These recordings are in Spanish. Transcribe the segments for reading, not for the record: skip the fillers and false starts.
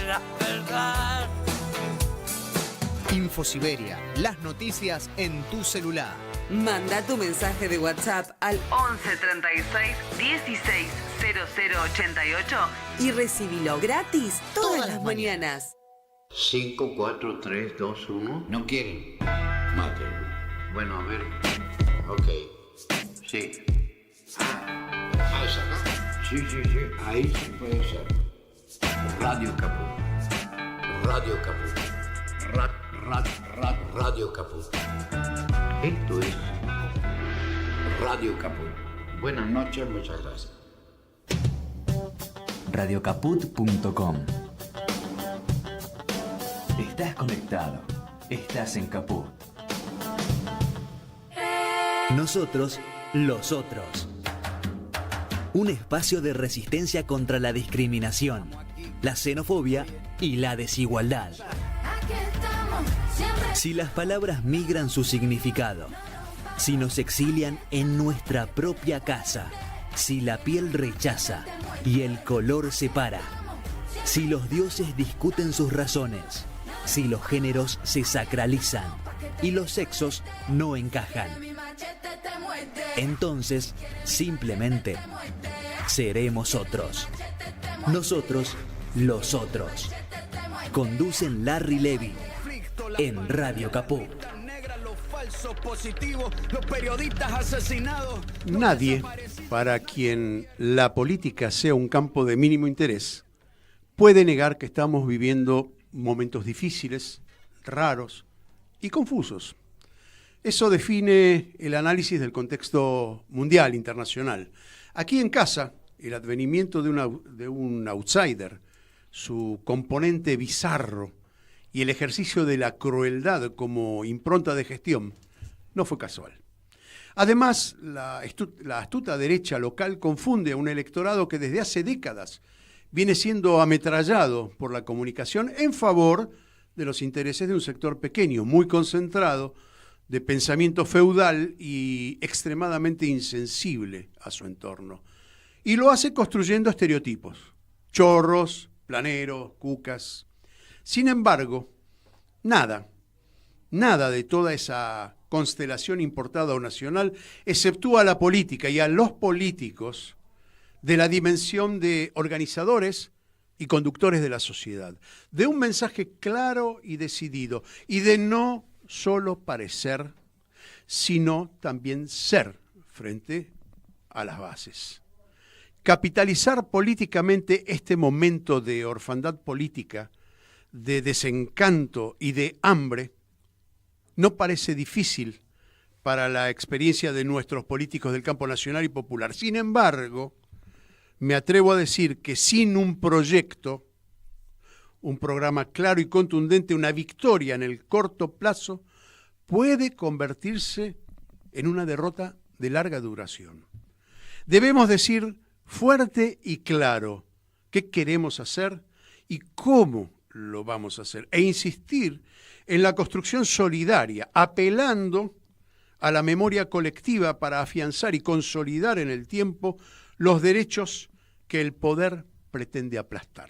la verdad. InfoSiberia, las noticias en tu celular. Manda tu mensaje de WhatsApp al 11 36 16 0088 y recibilo gratis todas las mañanas. 5, 4, 3, 2, 1. ¿No quieren? Mate. Bueno, a ver. Ok. Sí. Ah, ¿es acá? Sí. Ahí sí puede ser. Radio Caput. Radio Caput. Radio Caput. Esto es Radio Caput. Buenas noches, muchas gracias. Radiocaput.com. Estás conectado. Estás en Caput. Nosotros, los otros. Un espacio de resistencia contra la discriminación, la xenofobia y la desigualdad. Si las palabras migran su significado, si nos exilian en nuestra propia casa, si la piel rechaza y el color separa, si los dioses discuten sus razones, si los géneros se sacralizan y los sexos no encajan, entonces simplemente seremos otros. Nosotros, los otros. Conducen Larry Levy en Radio Caput. Nadie, para quien la política sea un campo de mínimo interés, puede negar que estamos viviendo momentos difíciles, raros y confusos. Eso define el análisis del contexto mundial, internacional. Aquí en casa, el advenimiento de un outsider, su componente bizarro y el ejercicio de la crueldad como impronta de gestión no fue casual. Además, la astuta derecha local confunde a un electorado que desde hace décadas viene siendo ametrallado por la comunicación en favor de los intereses de un sector pequeño, muy concentrado, de pensamiento feudal y extremadamente insensible a su entorno. Y lo hace construyendo estereotipos, chorros, planeros, cucas. Sin embargo, nada de toda esa constelación importada o nacional exceptúa a la política y a los políticos de la dimensión de organizadores y conductores de la sociedad, de un mensaje claro y decidido y de no solo parecer, sino también ser frente a las bases. Capitalizar políticamente este momento de orfandad política, de desencanto y de hambre, no parece difícil para la experiencia de nuestros políticos del campo nacional y popular. Sin embargo, me atrevo a decir que sin un proyecto, un programa claro y contundente, una victoria en el corto plazo puede convertirse en una derrota de larga duración. Debemos decir fuerte y claro qué queremos hacer y cómo lo vamos a hacer, e insistir en la construcción solidaria, apelando a la memoria colectiva para afianzar y consolidar en el tiempo los derechos que el poder pretende aplastar.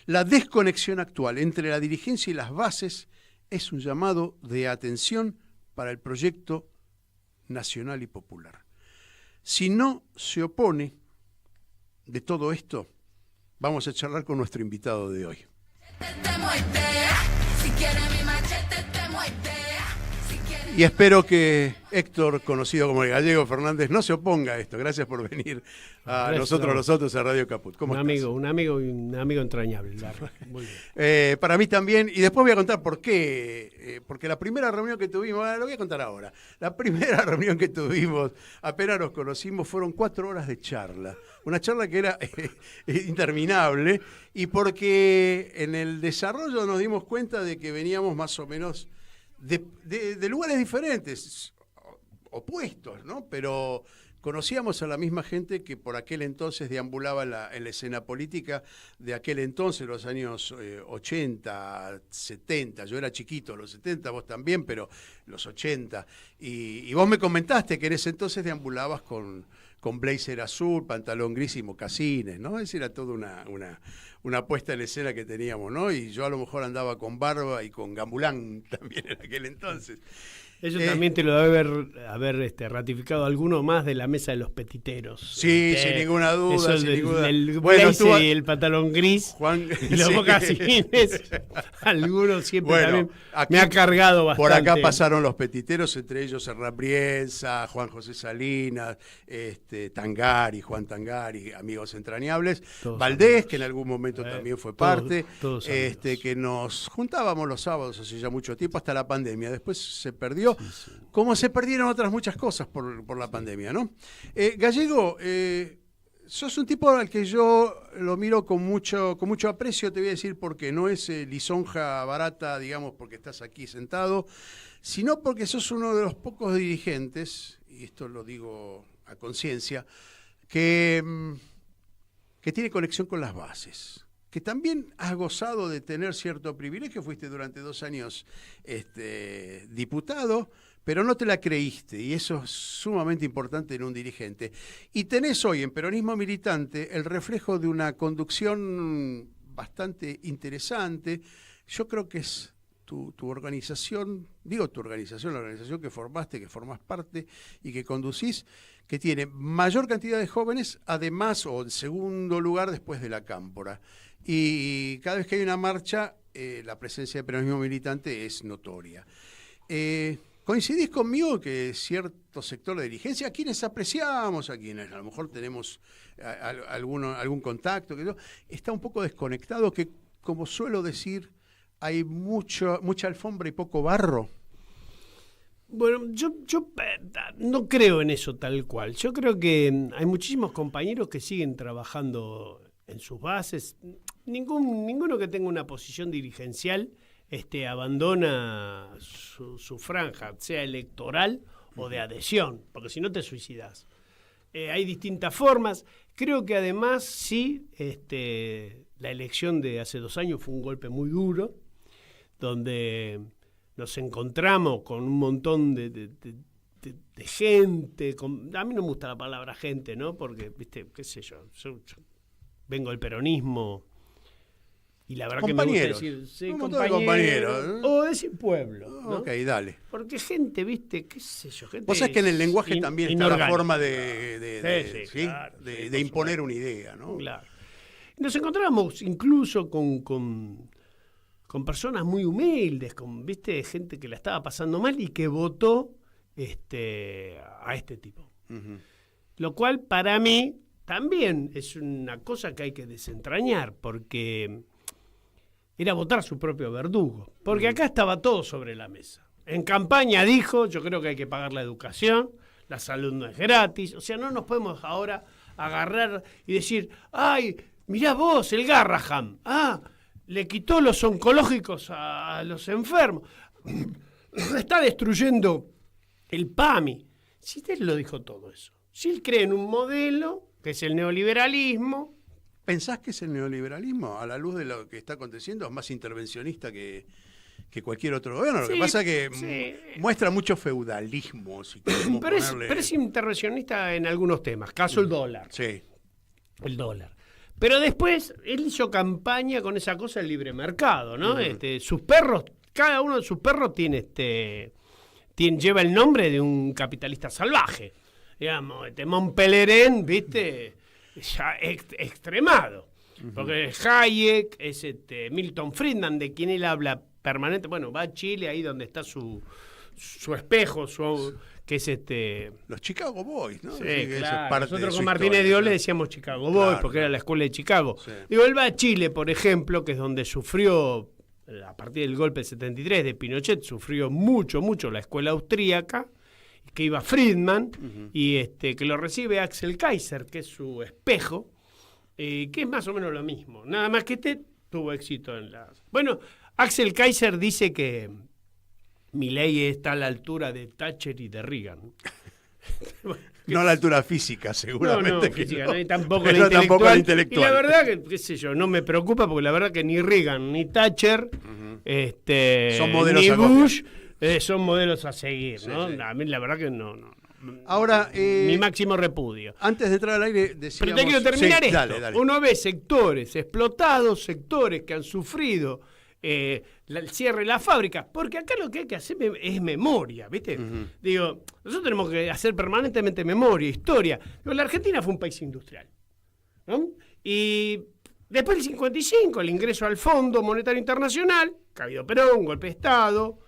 La desconexión actual entre la dirigencia y las bases es un llamado de atención para el proyecto nacional y popular. Si no se opone de todo esto, vamos a charlar con nuestro invitado de hoy. Y espero que Héctor, conocido como el Gallego Fernández, no se oponga a esto. Gracias por venir a nosotros los otros a Radio Caput. ¿Cómo estás? Un amigo entrañable. Muy bien. Para mí también, y después voy a contar por qué. Porque la primera reunión que tuvimos, lo voy a contar ahora. La primera reunión que tuvimos, apenas nos conocimos, fueron 4 horas de charla. Una charla que era interminable, y porque en el desarrollo nos dimos cuenta de que veníamos más o menos de lugares diferentes, opuestos, ¿no? Pero conocíamos a la misma gente que por aquel entonces deambulaba en la escena política de aquel entonces, los años 80, 70. Yo era chiquito, los 70, vos también, pero los 80. Y vos me comentaste que en ese entonces deambulabas con con blazer azul, pantalón gris y mocasines, ¿no? Esa era toda una puesta en escena que teníamos, ¿no? Y yo a lo mejor andaba con barba y con gambulán también en aquel entonces. Eso también te lo debe haber ratificado alguno más de la mesa de los petiteros. Sí, sin ninguna duda. Eso sin ninguna... el blazer y el pantalón gris, Juan, y los mocasines. Algunos siempre también me ha cargado bastante. Por acá pasaron los petiteros, entre ellos Hernán Brienza, Juan José Salinas, Tangari, Juan Tangari, amigos entrañables. Todos Valdés, amigos. Que en algún momento también fue parte. Todos que nos juntábamos los sábados hace ya mucho tiempo, hasta la pandemia. Después se perdió. Sí. Como se perdieron otras muchas cosas por la pandemia, ¿no? Gallego, sos un tipo al que yo lo miro con mucho aprecio, te voy a decir, porque no es lisonja barata, digamos, porque estás aquí sentado, sino porque sos uno de los pocos dirigentes, y esto lo digo a conciencia, que tiene conexión con las bases. Que también has gozado de tener cierto privilegio, fuiste durante 2 años diputado, pero no te la creíste, y eso es sumamente importante en un dirigente. Y tenés hoy en Peronismo Militante el reflejo de una conducción bastante interesante. Yo creo que es tu organización, la organización que formaste, que formás parte y que conducís, que tiene mayor cantidad de jóvenes, además, o en segundo lugar después de la Cámpora. Y cada vez que hay una marcha, la presencia de Peronismo Militante es notoria. ¿Coincidís conmigo que cierto sector de dirigencia, a quienes apreciamos, a quienes a lo mejor tenemos algún contacto, está un poco desconectado, que, como suelo decir, hay mucha alfombra y poco barro? Bueno, yo no creo en eso tal cual. Yo creo que hay muchísimos compañeros que siguen trabajando en sus bases. Ninguno que tenga una posición dirigencial abandona su franja, sea electoral o de adhesión, porque si no te suicidas. Hay distintas formas. Creo que además sí, la elección de hace 2 años fue un golpe muy duro, donde nos encontramos con un montón de gente. A mí no me gusta la palabra gente, ¿no? Porque, viste, qué sé yo vengo del peronismo y la verdad que me gusta decir compañeros, o decir pueblo, ¿no? Ok, dale. Porque gente, viste, qué sé yo, gente. Vos sabés que en el lenguaje también está la forma de imponer una idea, ¿no? Claro. Nos encontramos incluso con personas muy humildes, viste, gente que la estaba pasando mal y que votó a este tipo. Uh-huh. Lo cual para mí también es una cosa que hay que desentrañar, porque era votar a su propio verdugo. Porque acá estaba todo sobre la mesa. En campaña dijo, yo creo que hay que pagar la educación, la salud no es gratis. O sea, no nos podemos ahora agarrar y decir, ay, mirá vos, el Garraham, le quitó los oncológicos a los enfermos. Está destruyendo el PAMI. Si él lo dijo todo eso. Si él cree en un modelo, que es el neoliberalismo. ¿Pensás que es el neoliberalismo? A la luz de lo que está aconteciendo, es más intervencionista que cualquier otro gobierno. Lo que pasa es que muestra mucho feudalismo. Si pero es intervencionista en algunos temas. Caso el dólar. Sí. El dólar. Pero después él hizo campaña con esa cosa del libre mercado, ¿no? Sus perros, cada uno de sus perros lleva el nombre de un capitalista salvaje. Digamos, Montpellier, ¿viste? Ya extremado. Uh-huh. Porque Hayek es Milton Friedman, de quien él habla permanente. Bueno, va a Chile, ahí donde está su espejo, que es los Chicago Boys, ¿no? Sí, claro. Nosotros con Martínez Dios le decíamos Chicago Boys, porque era la escuela de Chicago. Sí. Digo, él va a Chile, por ejemplo, que es donde sufrió, a partir del golpe del 73 de Pinochet, sufrió mucho la escuela austríaca, que iba Friedman, uh-huh. Y que lo recibe Axel Kaiser, que es su espejo, que es más o menos lo mismo. Nada más que tuvo éxito en las... Bueno, Axel Kaiser dice que Milei está a la altura de Thatcher y de Reagan. No a la altura física, seguramente. No, física, no, tampoco la intelectual. Y la verdad que, qué sé yo, no me preocupa, porque la verdad que ni Reagan ni Thatcher, uh-huh. Son modelos ni Bush... son modelos a seguir, ¿no? Sí. A mí la verdad que no. Ahora, mi máximo repudio. antes de entrar al aire, decíamos... Pero te quiero terminar Sí, esto. dale. Uno ve sectores explotados, sectores que han sufrido el cierre de las fábricas, porque acá lo que hay que hacer es memoria, ¿viste? Digo, nosotros tenemos que hacer permanentemente memoria, historia. Digo, la Argentina fue un país industrial, ¿no? Y después del 55, el ingreso al Fondo Monetario Internacional, Cabildo Perón, golpe de Estado,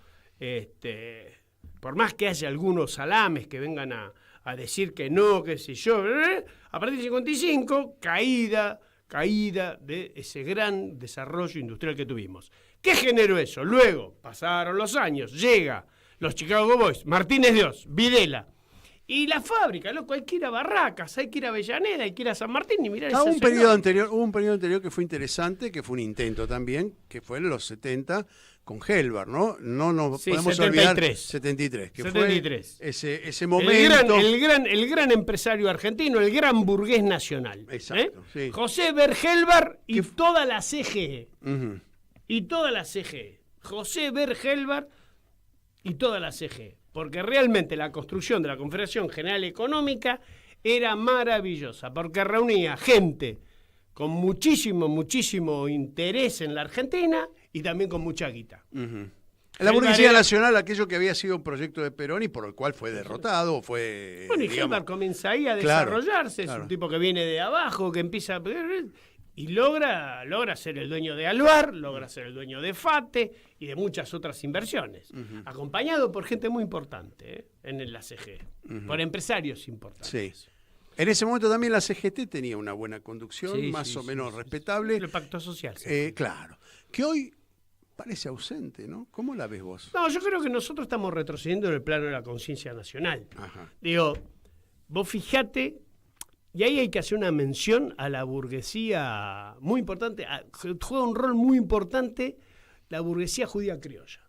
por más que haya algunos salames que vengan a decir que no, qué sé yo, a partir del 55, caída de ese gran desarrollo industrial que tuvimos. ¿Qué generó eso? Luego, pasaron los años, llega los Chicago Boys, Martínez Dios, Videla, y la fábrica, loco, hay que ir a Barracas, hay que ir a Avellaneda, hay que ir a San Martín y mirar Hubo ese un periodo anterior que fue interesante, que fue un intento también, que fue en los 70 con Helvar, ¿no? No nos podemos 73. olvidar 73, que 73. fue ese momento. El gran empresario argentino, el gran burgués nacional. Exacto, sí. José Bergelbar y toda la CGE. Ujú. Y toda la CGE. José Bergelbar y toda la CGE. Porque realmente la construcción de la Confederación General Económica era maravillosa, porque reunía gente con muchísimo interés en la Argentina y también con mucha guita. Uh-huh. La burguesía nacional, aquello que había sido un proyecto de Perón y por el cual fue derrotado, fue... Bueno, y Helvar comienza ahí a desarrollarse, claro. Es un tipo que viene de abajo, que empieza... Y logra ser el dueño de Alvar, logra ser el dueño de FATE y de muchas otras inversiones. Acompañado por gente muy importante en la CGE, por empresarios importantes. Sí. En ese momento también la CGT tenía una buena conducción, más o menos respetable. El pacto social. Claro. Que hoy parece ausente, ¿no? ¿Cómo la ves vos? No, yo creo que nosotros estamos retrocediendo en el plano de la conciencia nacional. Ajá. Digo, vos fijate... Y ahí hay que hacer una mención a la burguesía muy importante, juega un rol muy importante la burguesía judía criolla.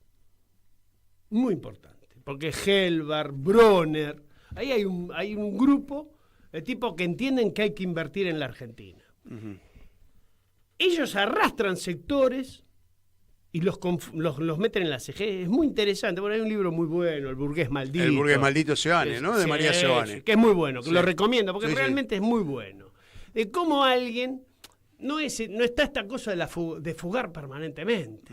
Muy importante, porque Helvar, Bronner, ahí hay un grupo de tipos que entienden que hay que invertir en la Argentina. Uh-huh. Ellos arrastran sectores y los meten en la CGE. Es muy interesante. Bueno, hay un libro muy bueno, El burgués maldito. El burgués maldito Seoane, ¿no? De María Seoane. Que es muy bueno, que lo recomiendo, porque realmente es muy bueno. De cómo alguien no está esta cosa de fugar permanentemente,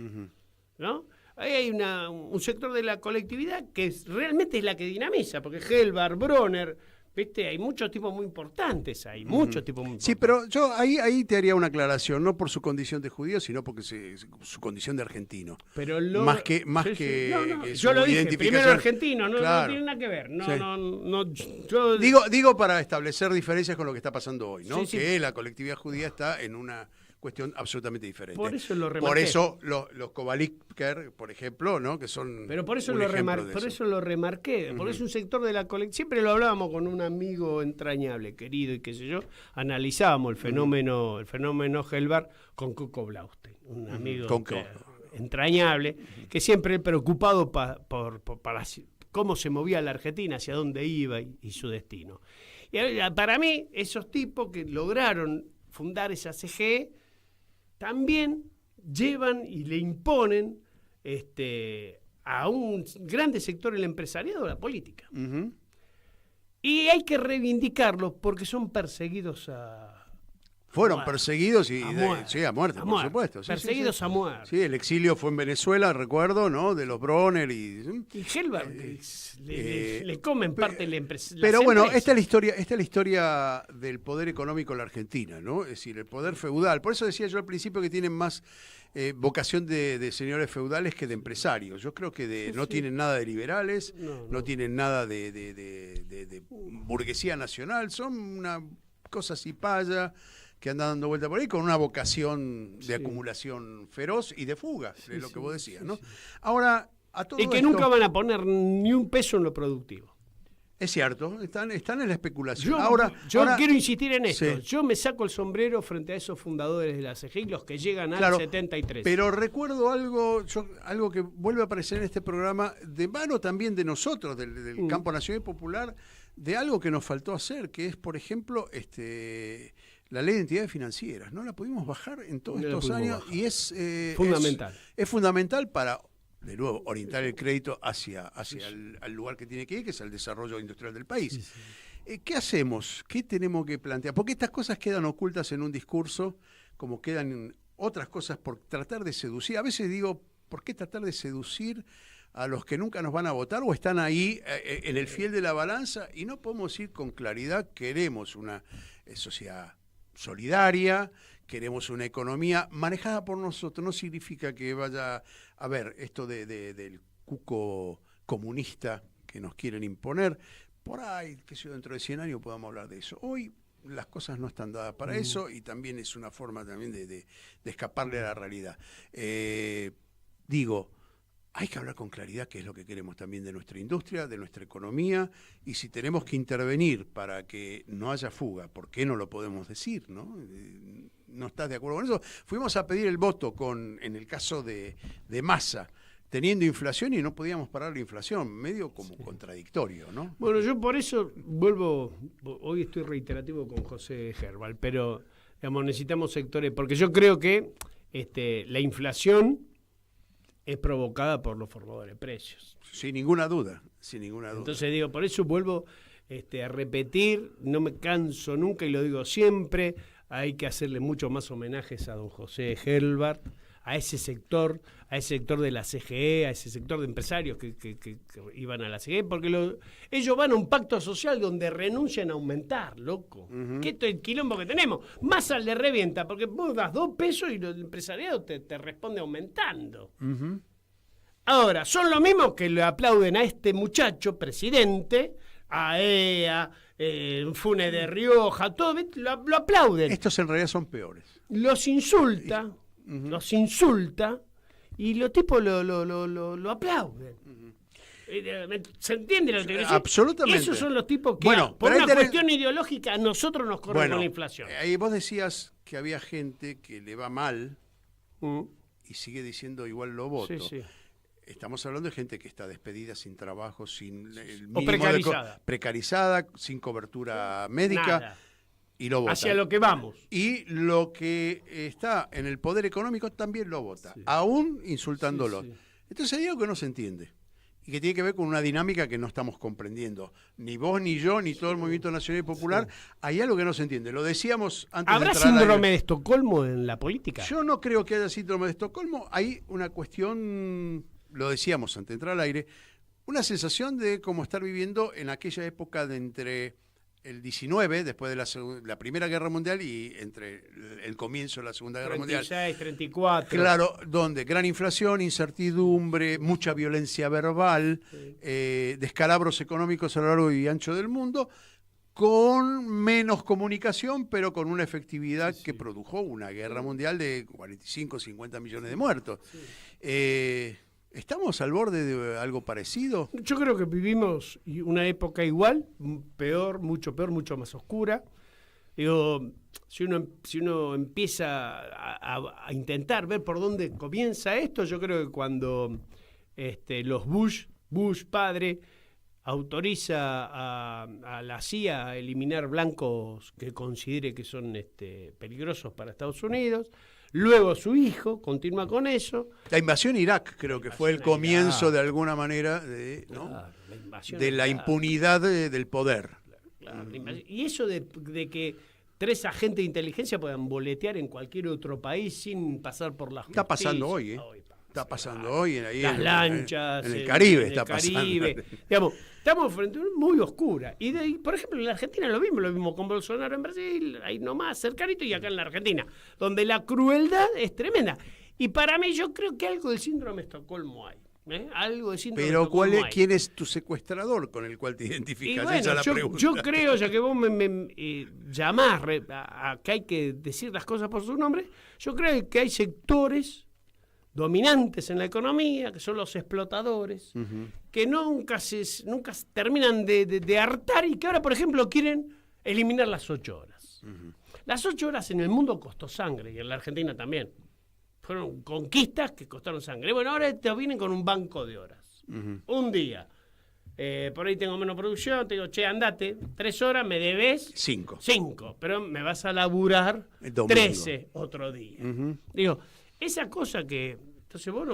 ¿no? Ahí hay un sector de la colectividad que realmente es la que dinamiza, porque Helvar, Bronner... ¿Viste? Hay muchos tipos muy importantes ahí, muchos tipos muy importantes. Sí, pero yo ahí te haría una aclaración, no por su condición de judío, sino porque su condición de argentino. Pero más que yo lo dije, primero argentino, claro. No tiene nada que ver. Yo digo para establecer diferencias con lo que está pasando hoy, ¿no? Que la colectividad judía está en una cuestión absolutamente diferente. Por eso lo remarqué. Por eso los Kovaliker, por ejemplo, ¿no? Que son Pero por eso lo remarqué, porque es un sector de la colectividad. Siempre lo hablábamos con un amigo entrañable, querido y qué sé yo, analizábamos el fenómeno Helvar con Coco Blaustein, un amigo entrañable, que siempre preocupado para cómo se movía la Argentina, hacia dónde iba y su destino. Y para mí, esos tipos que lograron fundar esa CGE también llevan y le imponen a un grande sector del empresariado la política. Uh-huh. Y hay que reivindicarlos porque son perseguidos Fueron perseguidos a muerte, por supuesto. Perseguidos a muerte. Sí, el exilio fue en Venezuela, recuerdo, ¿no? De los Bronner y Helvar le comen parte de la empresa. Pero bueno, esta es la historia del poder económico en la Argentina, ¿no? Es decir, el poder feudal. Por eso decía yo al principio que tienen más vocación de señores feudales que de empresarios. Yo creo que no tienen nada de liberales, no tienen nada de burguesía nacional, son una cosa cipaya que anda dando vuelta por ahí con una vocación de acumulación feroz y de fuga, de lo que vos decías, ¿no? Ahora, a todo y que nunca van a poner ni un peso en lo productivo. Es cierto, están en la especulación. Yo quiero insistir en esto. Sí. Yo me saco el sombrero frente a esos fundadores de la CGI, los que llegan al 73. Pero recuerdo algo que vuelve a aparecer en este programa, de mano también de nosotros, del campo nacional y popular, de algo que nos faltó hacer, que es, por ejemplo, la ley de entidades financieras. No la pudimos bajar en todos estos años y es fundamental. Es fundamental para de nuevo, orientar el crédito hacia al lugar que tiene que ir, que es el desarrollo industrial del país. Sí, sí. ¿Qué hacemos? ¿Qué tenemos que plantear? Porque estas cosas quedan ocultas en un discurso, como quedan otras cosas por tratar de seducir. A veces digo, ¿por qué tratar de seducir a los que nunca nos van a votar o están ahí en el fiel de la balanza? Y no podemos ir con claridad, queremos una sociedad solidaria, queremos una economía manejada por nosotros. No significa que vaya a ver esto del cuco comunista que nos quieren imponer. Por ahí, que si dentro de 100 años podamos hablar de eso. Hoy las cosas no están dadas para eso y también es una forma también de escaparle a la realidad. Digo, hay que hablar con claridad qué es lo que queremos también de nuestra industria, de nuestra economía, y si tenemos que intervenir para que no haya fuga, ¿por qué no lo podemos decir? ¿No estás de acuerdo con eso? Fuimos a pedir el voto en el caso de Massa, teniendo inflación y no podíamos parar la inflación, medio como contradictorio, ¿no? Bueno, yo por eso vuelvo, hoy estoy reiterativo con José Herbal, pero digamos, necesitamos sectores, porque yo creo que la inflación es provocada por los formadores de precios. Sin ninguna duda, sin ninguna duda. Entonces digo, por eso vuelvo a repetir, no me canso nunca y lo digo siempre, hay que hacerle mucho más homenajes a don José Herbal, a ese sector de la CGE, a ese sector de empresarios que iban a la CGE, porque ellos van a un pacto social donde renuncian a aumentar, loco. Que esto es el quilombo que tenemos. Massa le revienta, porque vos das 2 pesos y el empresariado te responde aumentando. Ahora, son los mismos que le aplauden a este muchacho, presidente, a EA, Funes de Rioja, todo, lo aplauden. Estos en realidad son peores. Los insulta y los tipos lo aplauden. ¿Se entiende lo que quiero decir? Absolutamente. Esos son los tipos que, bueno, por una cuestión ideológica, a nosotros nos corren con la inflación. Ahí vos decías que había gente que le va mal y sigue diciendo igual lo voto. Sí, sí. Estamos hablando de gente que está despedida, sin trabajo, sin el o mínimo precarizada, sin cobertura médica. Nada. Y lo vota. Hacia lo que vamos. Y lo que está en el poder económico también lo vota, aún insultándolo. Sí. Entonces hay algo que no se entiende y que tiene que ver con una dinámica que no estamos comprendiendo. Ni vos, ni yo, ni todo el movimiento nacional y popular. Hay algo que no se entiende. Lo decíamos antes ¿Habrá de entrar síndrome de Estocolmo en la política? Yo no creo que haya síndrome de Estocolmo. Hay una cuestión, lo decíamos antes de entrar al aire, una sensación de como estar viviendo en aquella época de entre el 19, después de la Primera Guerra Mundial, y entre el comienzo de la Segunda Guerra 36, Mundial. 34. Claro, donde gran inflación, incertidumbre, mucha violencia verbal, descalabros económicos a lo largo y ancho del mundo, con menos comunicación, pero con una efectividad que produjo una guerra mundial de 45, 50 millones de muertos. ¿Estamos al borde de algo parecido? Yo creo que vivimos una época igual, peor, mucho más oscura. Digo, si uno empieza a intentar ver por dónde comienza esto, yo creo que cuando los Bush padre autoriza a la CIA a eliminar blancos que considere que son peligrosos para Estados Unidos. Luego su hijo continúa con eso. La invasión a Irak creo que fue el comienzo de alguna manera de la impunidad del poder. Claro. Y eso de que 3 agentes de inteligencia puedan boletear en cualquier otro país sin pasar por la justicia. Está pasando hoy, Está pasando hoy. Las lanchas. En el Caribe está pasando. Digamos, estamos frente a una muy oscura. Y por ejemplo, en la Argentina lo mismo con Bolsonaro en Brasil, ahí nomás, cercanito, y acá en la Argentina, donde la crueldad es tremenda. Y para mí, yo creo que algo del síndrome de Estocolmo hay. Algo de síndrome Pero de Estocolmo hay. ¿quién es tu secuestrador con el cual te identificas? Bueno, esa es la pregunta. Yo creo, ya que vos me llamás a que hay que decir las cosas por su nombre, yo creo que hay sectores dominantes en la economía, que son los explotadores, que nunca terminan de hartar y que ahora, por ejemplo, quieren eliminar las 8 horas. Las 8 horas en el mundo costó sangre, y en la Argentina también. Fueron conquistas que costaron sangre. Bueno, ahora te vienen con un banco de horas. Un día. Por ahí tengo menos producción, te digo, andate, 3 horas, me debes 5, pero me vas a laburar 13 otro día. Digo, esa cosa que Entonces vos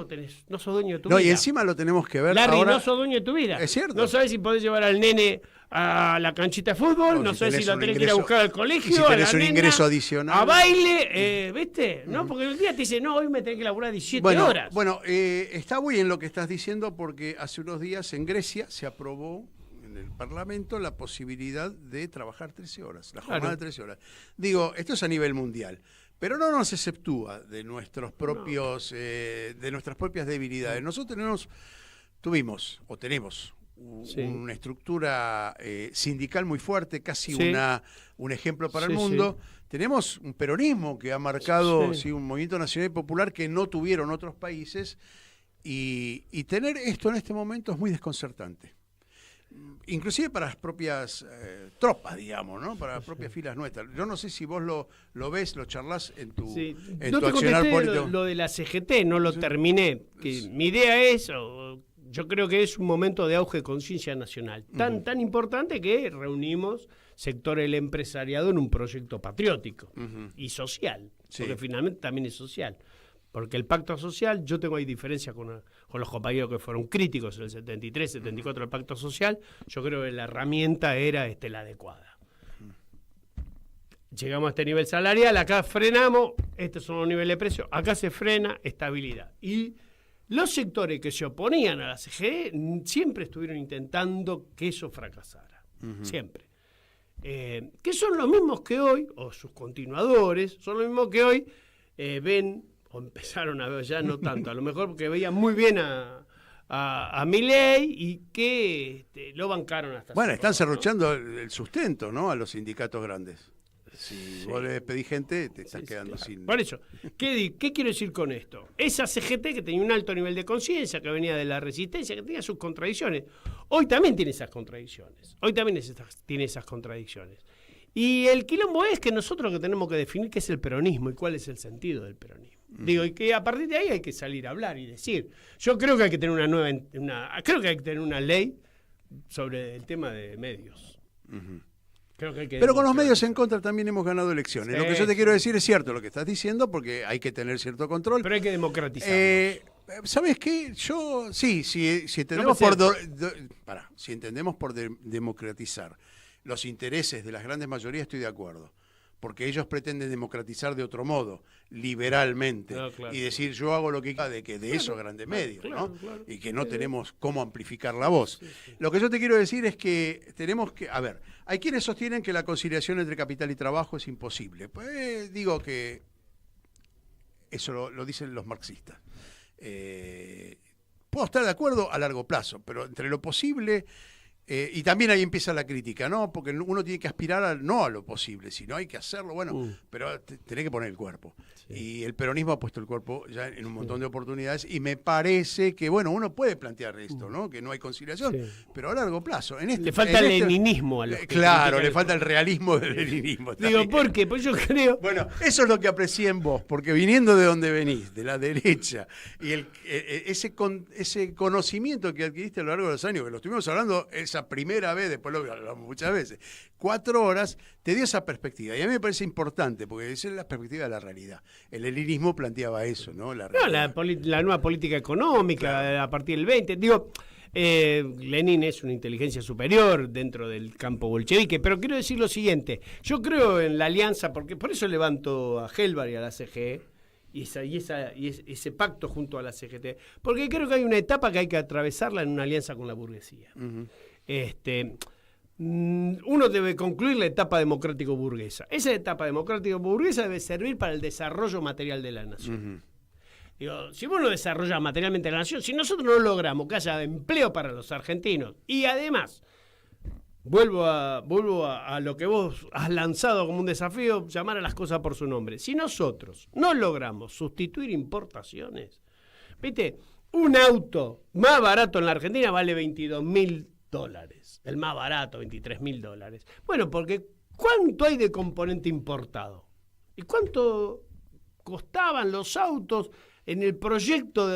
no sos dueño de tu No, vida. y encima lo tenemos que ver Larry, ahora. no sos dueño de tu vida. Es cierto. No sabes si podés llevar al nene a la canchita de fútbol, no si sabes si tenés lo un tenés que ir a ingreso- buscar al colegio, y si a tenés la un nena, ingreso adicional. a baile, ¿viste? ¿No? Porque el día te dice, no, hoy me tenés que laburar 17 horas. Bueno, está muy bien lo que estás diciendo porque hace unos días en Grecia se aprobó en el Parlamento la posibilidad de trabajar 13 horas, la jornada Claro. de 13 horas. Digo, esto es a nivel mundial, pero no nos exceptúa de nuestros propios, de nuestras propias debilidades. Nosotros tuvimos o tenemos Sí. una estructura sindical muy fuerte, casi Sí. un ejemplo para Sí, el mundo. Tenemos un peronismo que ha marcado Sí. sí, un movimiento nacional y popular que no tuvieron otros países y tener esto en este momento es muy desconcertante. Inclusive para las propias tropas, digamos, ¿no? Para las propias filas nuestras. Yo no sé si vos lo ves, lo charlas en tu, Sí. en No tu te accionar contesté político. lo de la CGT, no lo terminé. Que mi idea es, yo creo que es un momento de auge de conciencia nacional, tan importante que reunimos sectores del empresariado en un proyecto patriótico y social, Sí. porque finalmente también es social. Porque el pacto social, yo tengo ahí diferencia con los compañeros que fueron críticos en el 73, 74 del pacto social, yo creo que la herramienta era la adecuada. Llegamos a este nivel salarial, acá frenamos, estos son los niveles de precio, acá se frena, estabilidad. Y los sectores que se oponían a la CGE siempre estuvieron intentando que eso fracasara, siempre. Que son los mismos que hoy, o sus continuadores, son los mismos que hoy ven, o empezaron a ver ya no tanto, a lo mejor porque veían muy bien a Milei y que lo bancaron hasta Bueno, cierto están punto, cerruchando el sustento, ¿no? A los sindicatos grandes. Si Sí. vos le pedís gente, te estás Sí, quedando claro. sin... Por eso, ¿qué quiero decir con esto? Esa CGT que tenía un alto nivel de conciencia, que venía de la resistencia, que tenía sus contradicciones, hoy también tiene esas contradicciones. Tiene esas contradicciones. Y el quilombo es que nosotros lo que tenemos que definir qué es el peronismo y cuál es el sentido del peronismo. Digo, y que a partir de ahí hay que salir a hablar y decir. Yo creo que hay que tener creo que hay que tener una ley sobre el tema de medios. Creo que hay que Pero con los medios democratizar. en contra también hemos ganado elecciones. Sí, Lo que yo te sí. quiero decir es cierto lo que estás diciendo porque hay que tener cierto control. Pero hay que democratizar. ¿Sabes qué? Yo, sí, si entendemos No, si entendemos por democratizar los intereses de las grandes mayorías, estoy de acuerdo. Porque ellos pretenden democratizar de otro modo, liberalmente, No, claro. y decir yo hago lo que quiera de esos grandes medios, claro, ¿no? claro. Y que no tenemos cómo amplificar la voz. Lo que yo te quiero decir es que tenemos que, a ver, hay quienes sostienen que la conciliación entre capital y trabajo es imposible. Pues digo que eso lo dicen los marxistas. Puedo estar de acuerdo a largo plazo, pero entre lo posible, y también ahí empieza la crítica, ¿no? Porque uno tiene que aspirar no a lo posible, sino hay que hacerlo, bueno, pero tenés que poner el cuerpo. Y el peronismo ha puesto el cuerpo ya en un montón de oportunidades, y me parece que, bueno, uno puede plantear esto, ¿no? Que no hay conciliación, Sí. pero a largo plazo. Le falta el leninismo a los que Claro, critican le el falta el realismo del leninismo. Digo, también. ¿por qué? Pues yo creo... Bueno, eso es lo que aprecié en vos, porque viniendo de donde venís, de la derecha, y ese conocimiento que adquiriste a lo largo de los años, que lo estuvimos hablando esa primera vez, después lo hablamos muchas veces, 4 horas, te dio esa perspectiva. Y a mí me parece importante, porque esa es la perspectiva de la realidad. El leninismo planteaba eso, ¿no? La nueva política económica a partir del 20. Digo, Lenin es una inteligencia superior dentro del campo bolchevique, pero quiero decir lo siguiente. Yo creo en la alianza, porque por eso levanto a Helvar y a la CGE, y ese pacto junto a la CGT, porque creo que hay una etapa que hay que atravesarla en una alianza con la burguesía. Uno debe concluir la etapa democrático-burguesa. Esa etapa democrático-burguesa debe servir para el desarrollo material de la nación. Digo, si vos no desarrollas materialmente la nación, si nosotros no logramos que haya empleo para los argentinos, y además, vuelvo a lo que vos has lanzado como un desafío, llamar a las cosas por su nombre. Si nosotros no logramos sustituir importaciones, ¿viste? Un auto más barato en la Argentina vale $22.000. El más barato, $23.000. Bueno, porque ¿cuánto hay de componente importado? ¿Y cuánto costaban los autos en el proyecto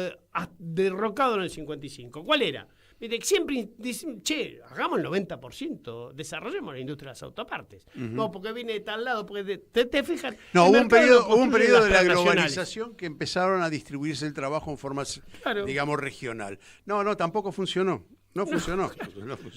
derrocado en el 55? ¿Cuál era? Mire, siempre dicen, che, hagamos el 90%, desarrollemos la industria de las autopartes. No, porque viene de tal lado, porque te fijas. No, hubo un construyen periodo de la transnacionales. globalización que empezaron a distribuirse el trabajo en forma, digamos, regional. No, tampoco funcionó. No funcionó.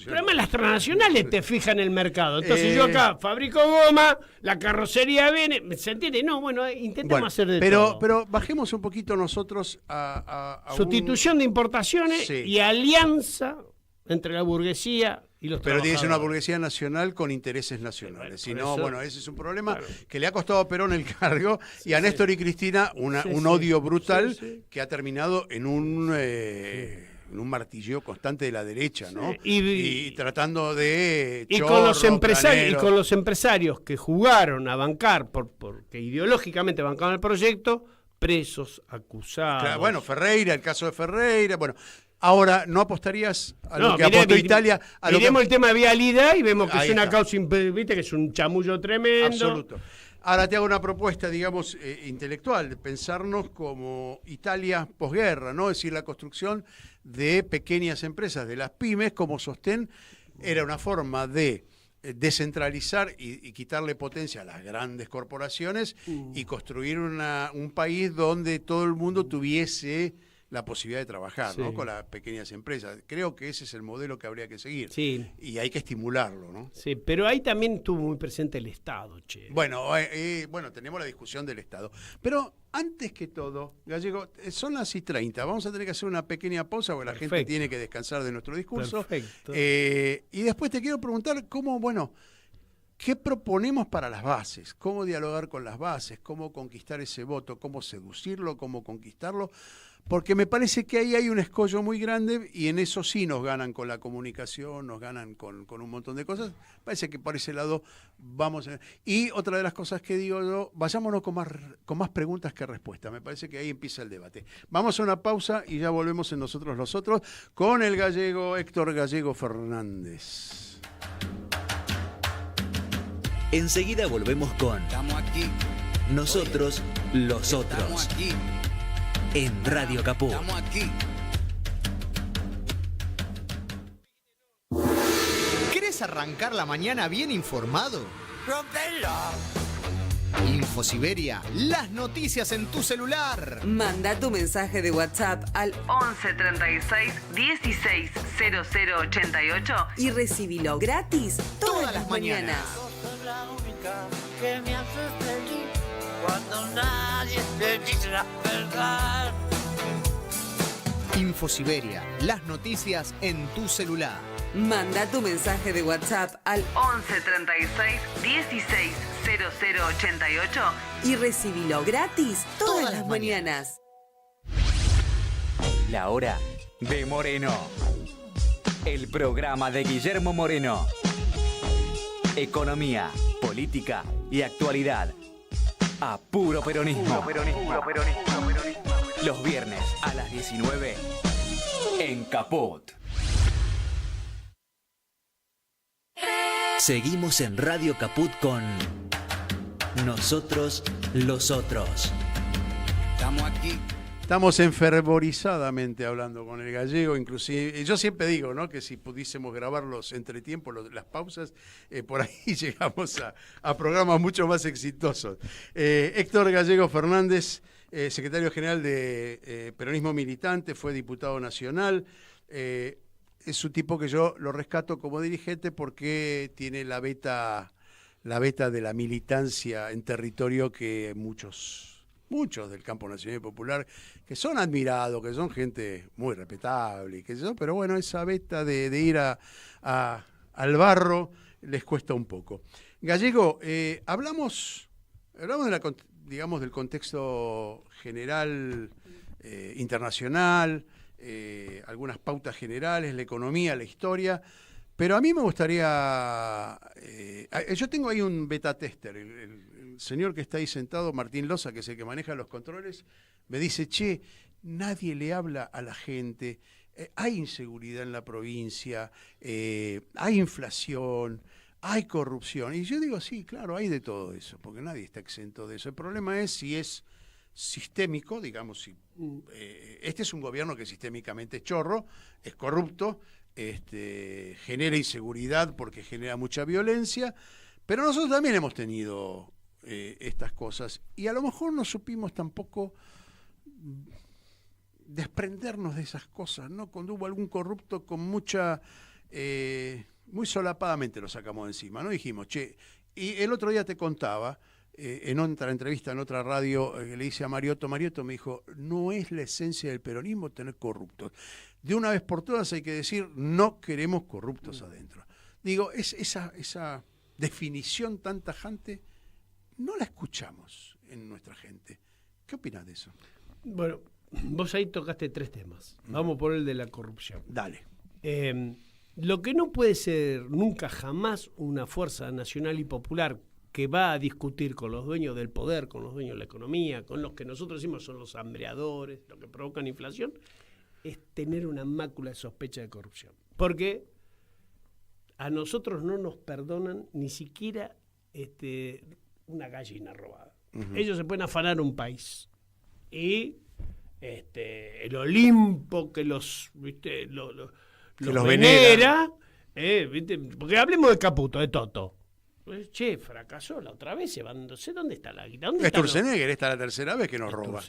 Pero además las transnacionales te fijan el mercado. Entonces yo acá fabrico goma, la carrocería viene, ¿se entiende? No, bueno, intentamos hacer de todo. Pero bajemos un poquito nosotros a sustitución de importaciones y alianza entre la burguesía y los trabajadores. Pero tiene que ser una burguesía nacional con intereses nacionales. Si no, bueno, ese es un problema que le ha costado a Perón el cargo y a Néstor y Cristina un odio brutal que ha terminado en un martilleo constante de la derecha, ¿no? Y tratando de con los empresarios que jugaron a bancar porque ideológicamente bancaban el proyecto, presos, acusados. Claro, bueno, Ferreira, el caso de Ferreira, bueno. Ahora, ¿no apostarías a lo que apostó Italia? Miremos el tema de vialidad y vemos que es una causa, viste, que es un chamullo tremendo. Absoluto. Ahora te hago una propuesta, digamos, intelectual, de pensarnos como Italia posguerra, ¿no? Es decir, la construcción de pequeñas empresas, de las pymes, como sostén, era una forma de descentralizar y quitarle potencia a las grandes corporaciones y construir un país donde todo el mundo tuviese la posibilidad de trabajar, ¿no? Con las pequeñas empresas. Creo que ese es el modelo que habría que seguir. Sí. Y hay que estimularlo, ¿no? Sí, pero ahí también estuvo muy presente el Estado, che. Bueno, tenemos la discusión del Estado. Pero antes que todo, Gallego, son las 6:30. Vamos a tener que hacer una pequeña pausa porque la gente tiene que descansar de nuestro discurso. Perfecto. Y después te quiero preguntar ¿qué proponemos para las bases? ¿Cómo dialogar con las bases? ¿Cómo conquistar ese voto? ¿Cómo seducirlo? ¿Cómo conquistarlo? Porque me parece que ahí hay un escollo muy grande y en eso sí nos ganan con la comunicación, nos ganan con un montón de cosas. Parece que por ese lado vamos. Y otra de las cosas que digo yo, vayámonos con más preguntas que respuestas. Me parece que ahí empieza el debate. Vamos a una pausa y ya volvemos en Nosotros los Otros con el gallego Héctor Gallego Fernández. Enseguida volvemos con Estamos aquí. Nosotros los Otros. Estamos aquí. En Radio Caput. Estamos aquí. ¿Querés arrancar la mañana bien informado? ¡Rompelo! Infosiberia, las noticias en tu celular. Manda tu mensaje de WhatsApp al 11 36 16 00 88 y recibilo gratis todas las mañanas. Sos la única que me haces feliz cuando nadie te dice la verdad. Infosiberia, las noticias en tu celular. Manda tu mensaje de WhatsApp al 11 36 16 00 88 y recibilo gratis todas las mañanas. La hora de Moreno. El programa de Guillermo Moreno. Economía, política y actualidad. A puro peronismo. Los viernes a las 19 en Caput. Seguimos en Radio Caput con Nosotros los Otros. Estamos aquí. Estamos enfervorizadamente hablando con el gallego, inclusive, yo siempre digo, ¿no?, que si pudiésemos grabar los entretiempos, las pausas, por ahí llegamos a programas mucho más exitosos. Héctor Gallego Fernández, secretario general de Peronismo Militante, fue diputado nacional, es un tipo que yo lo rescato como dirigente porque tiene la beta de la militancia en territorio que muchos del campo nacional y popular, que son admirados, que son gente muy respetable, pero bueno, esa beta de ir al barro les cuesta un poco. Gallego, hablamos del contexto general internacional, algunas pautas generales, la economía, la historia, pero a mí me gustaría, yo tengo ahí un beta tester, el señor que está ahí sentado, Martín Loza, que es el que maneja los controles, me dice, che, nadie le habla a la gente, hay inseguridad en la provincia, hay inflación, hay corrupción. Y yo digo, sí, claro, hay de todo eso, porque nadie está exento de eso. El problema es sistémico, digamos, este es un gobierno que sistémicamente es chorro, es corrupto, genera inseguridad porque genera mucha violencia, pero nosotros también hemos tenido estas cosas y a lo mejor no supimos tampoco desprendernos de esas cosas, ¿no? Cuando hubo algún corrupto con mucha, muy solapadamente lo sacamos de encima, ¿no? Dijimos, che, y el otro día te contaba, en otra entrevista, en otra radio, le hice a Mariotto me dijo, no es la esencia del peronismo tener corruptos. De una vez por todas hay que decir, no queremos corruptos adentro. Digo, esa definición tan tajante, no la escuchamos en nuestra gente. ¿Qué opinas de eso? Bueno, vos ahí tocaste 3 temas. Vamos por el de la corrupción. Dale. Lo que no puede ser nunca jamás una fuerza nacional y popular que va a discutir con los dueños del poder, con los dueños de la economía, con los que nosotros decimos son los hambreadores, los que provocan inflación, es tener una mácula de sospecha de corrupción. Porque a nosotros no nos perdonan ni siquiera una gallina robada. Ellos se pueden afanar un país. Y el Olimpo que los venera, ¿viste? Porque hablemos de Caputo, de Toto. Che, fracasó la otra vez llevándose. ¿Dónde está la guita? Sturzenegger, esta es la tercera vez que nos roba.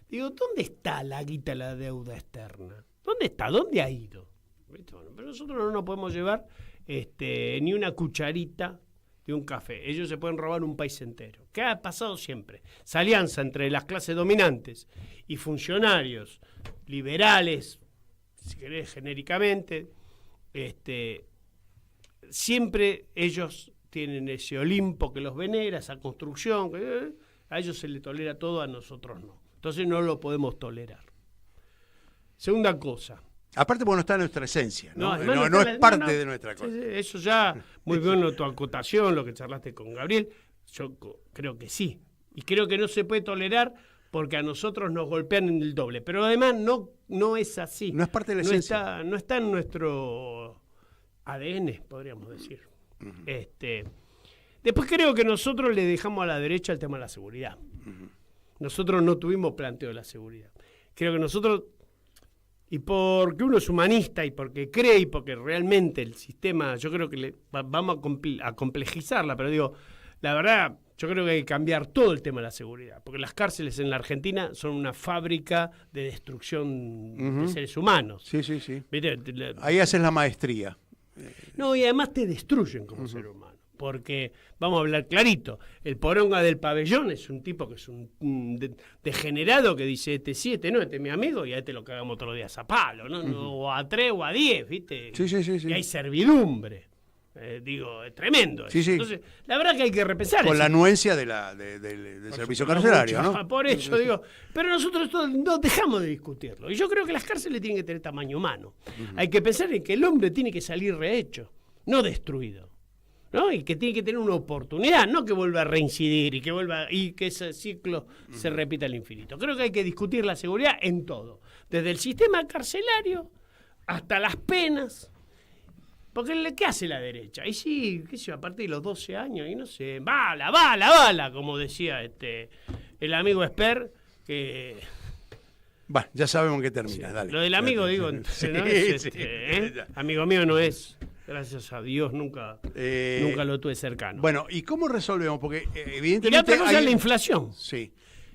Digo, ¿dónde está la guita, la deuda externa? ¿Dónde está? ¿Dónde ha ido? Bueno, pero nosotros no nos podemos llevar ni una cucharita de un café. Ellos se pueden robar un país entero. ¿Qué ha pasado siempre? Esa alianza entre las clases dominantes y funcionarios liberales, si querés genéricamente, siempre ellos tienen ese Olimpo que los venera, esa construcción, que a ellos se les tolera todo, a nosotros no. Entonces no lo podemos tolerar. Segunda cosa. Aparte porque no está en nuestra esencia, ¿no? No Es parte de nuestra cosa. Eso ya, muy bueno tu acotación, lo que charlaste con Gabriel, yo creo que sí. Y creo que no se puede tolerar porque a nosotros nos golpean en el doble. Pero además no es así. No es parte de la esencia. No está en nuestro ADN, podríamos decir. Después creo que nosotros le dejamos a la derecha el tema de la seguridad. Nosotros no tuvimos planteo de la seguridad. Creo que nosotros, y porque uno es humanista y porque cree y porque realmente el sistema, yo creo que vamos a complejizarla, pero digo, la verdad, yo creo que hay que cambiar todo el tema de la seguridad, porque las cárceles en la Argentina son una fábrica de destrucción de seres humanos. Sí. ¿Viste? Ahí haces la maestría. No, y además te destruyen como ser humano. Porque, vamos a hablar clarito, el poronga del pabellón es un tipo que es un degenerado que dice, este sí, este no, este es mi amigo, y a este lo cagamos todos los días a palo, ¿no? O a 3 o a 10, ¿viste? Sí. Y hay servidumbre. Es tremendo. Sí. Entonces, la verdad que hay que repensar con eso. la anuencia del servicio carcelario, ¿no? Por eso digo, pero nosotros no dejamos de discutirlo. Y yo creo que las cárceles tienen que tener tamaño humano. Hay que pensar en que el hombre tiene que salir rehecho, no destruido. ¿No? Y que tiene que tener una oportunidad, no que vuelva a reincidir y que ese ciclo se repita al infinito. Creo que hay que discutir la seguridad en todo, desde el sistema carcelario hasta las penas. Porque ¿qué hace la derecha? Y sí, qué sé yo, a partir de los 12 años, y no sé, bala, como decía el amigo Esper, que... Bueno, ya sabemos que termina, dale. Lo del amigo, digo, sí, no es amigo mío no es. Gracias a Dios nunca lo tuve cercano. Bueno, ¿y cómo resolvemos? Porque evidentemente... Y la otra cosa es la inflación. Sí.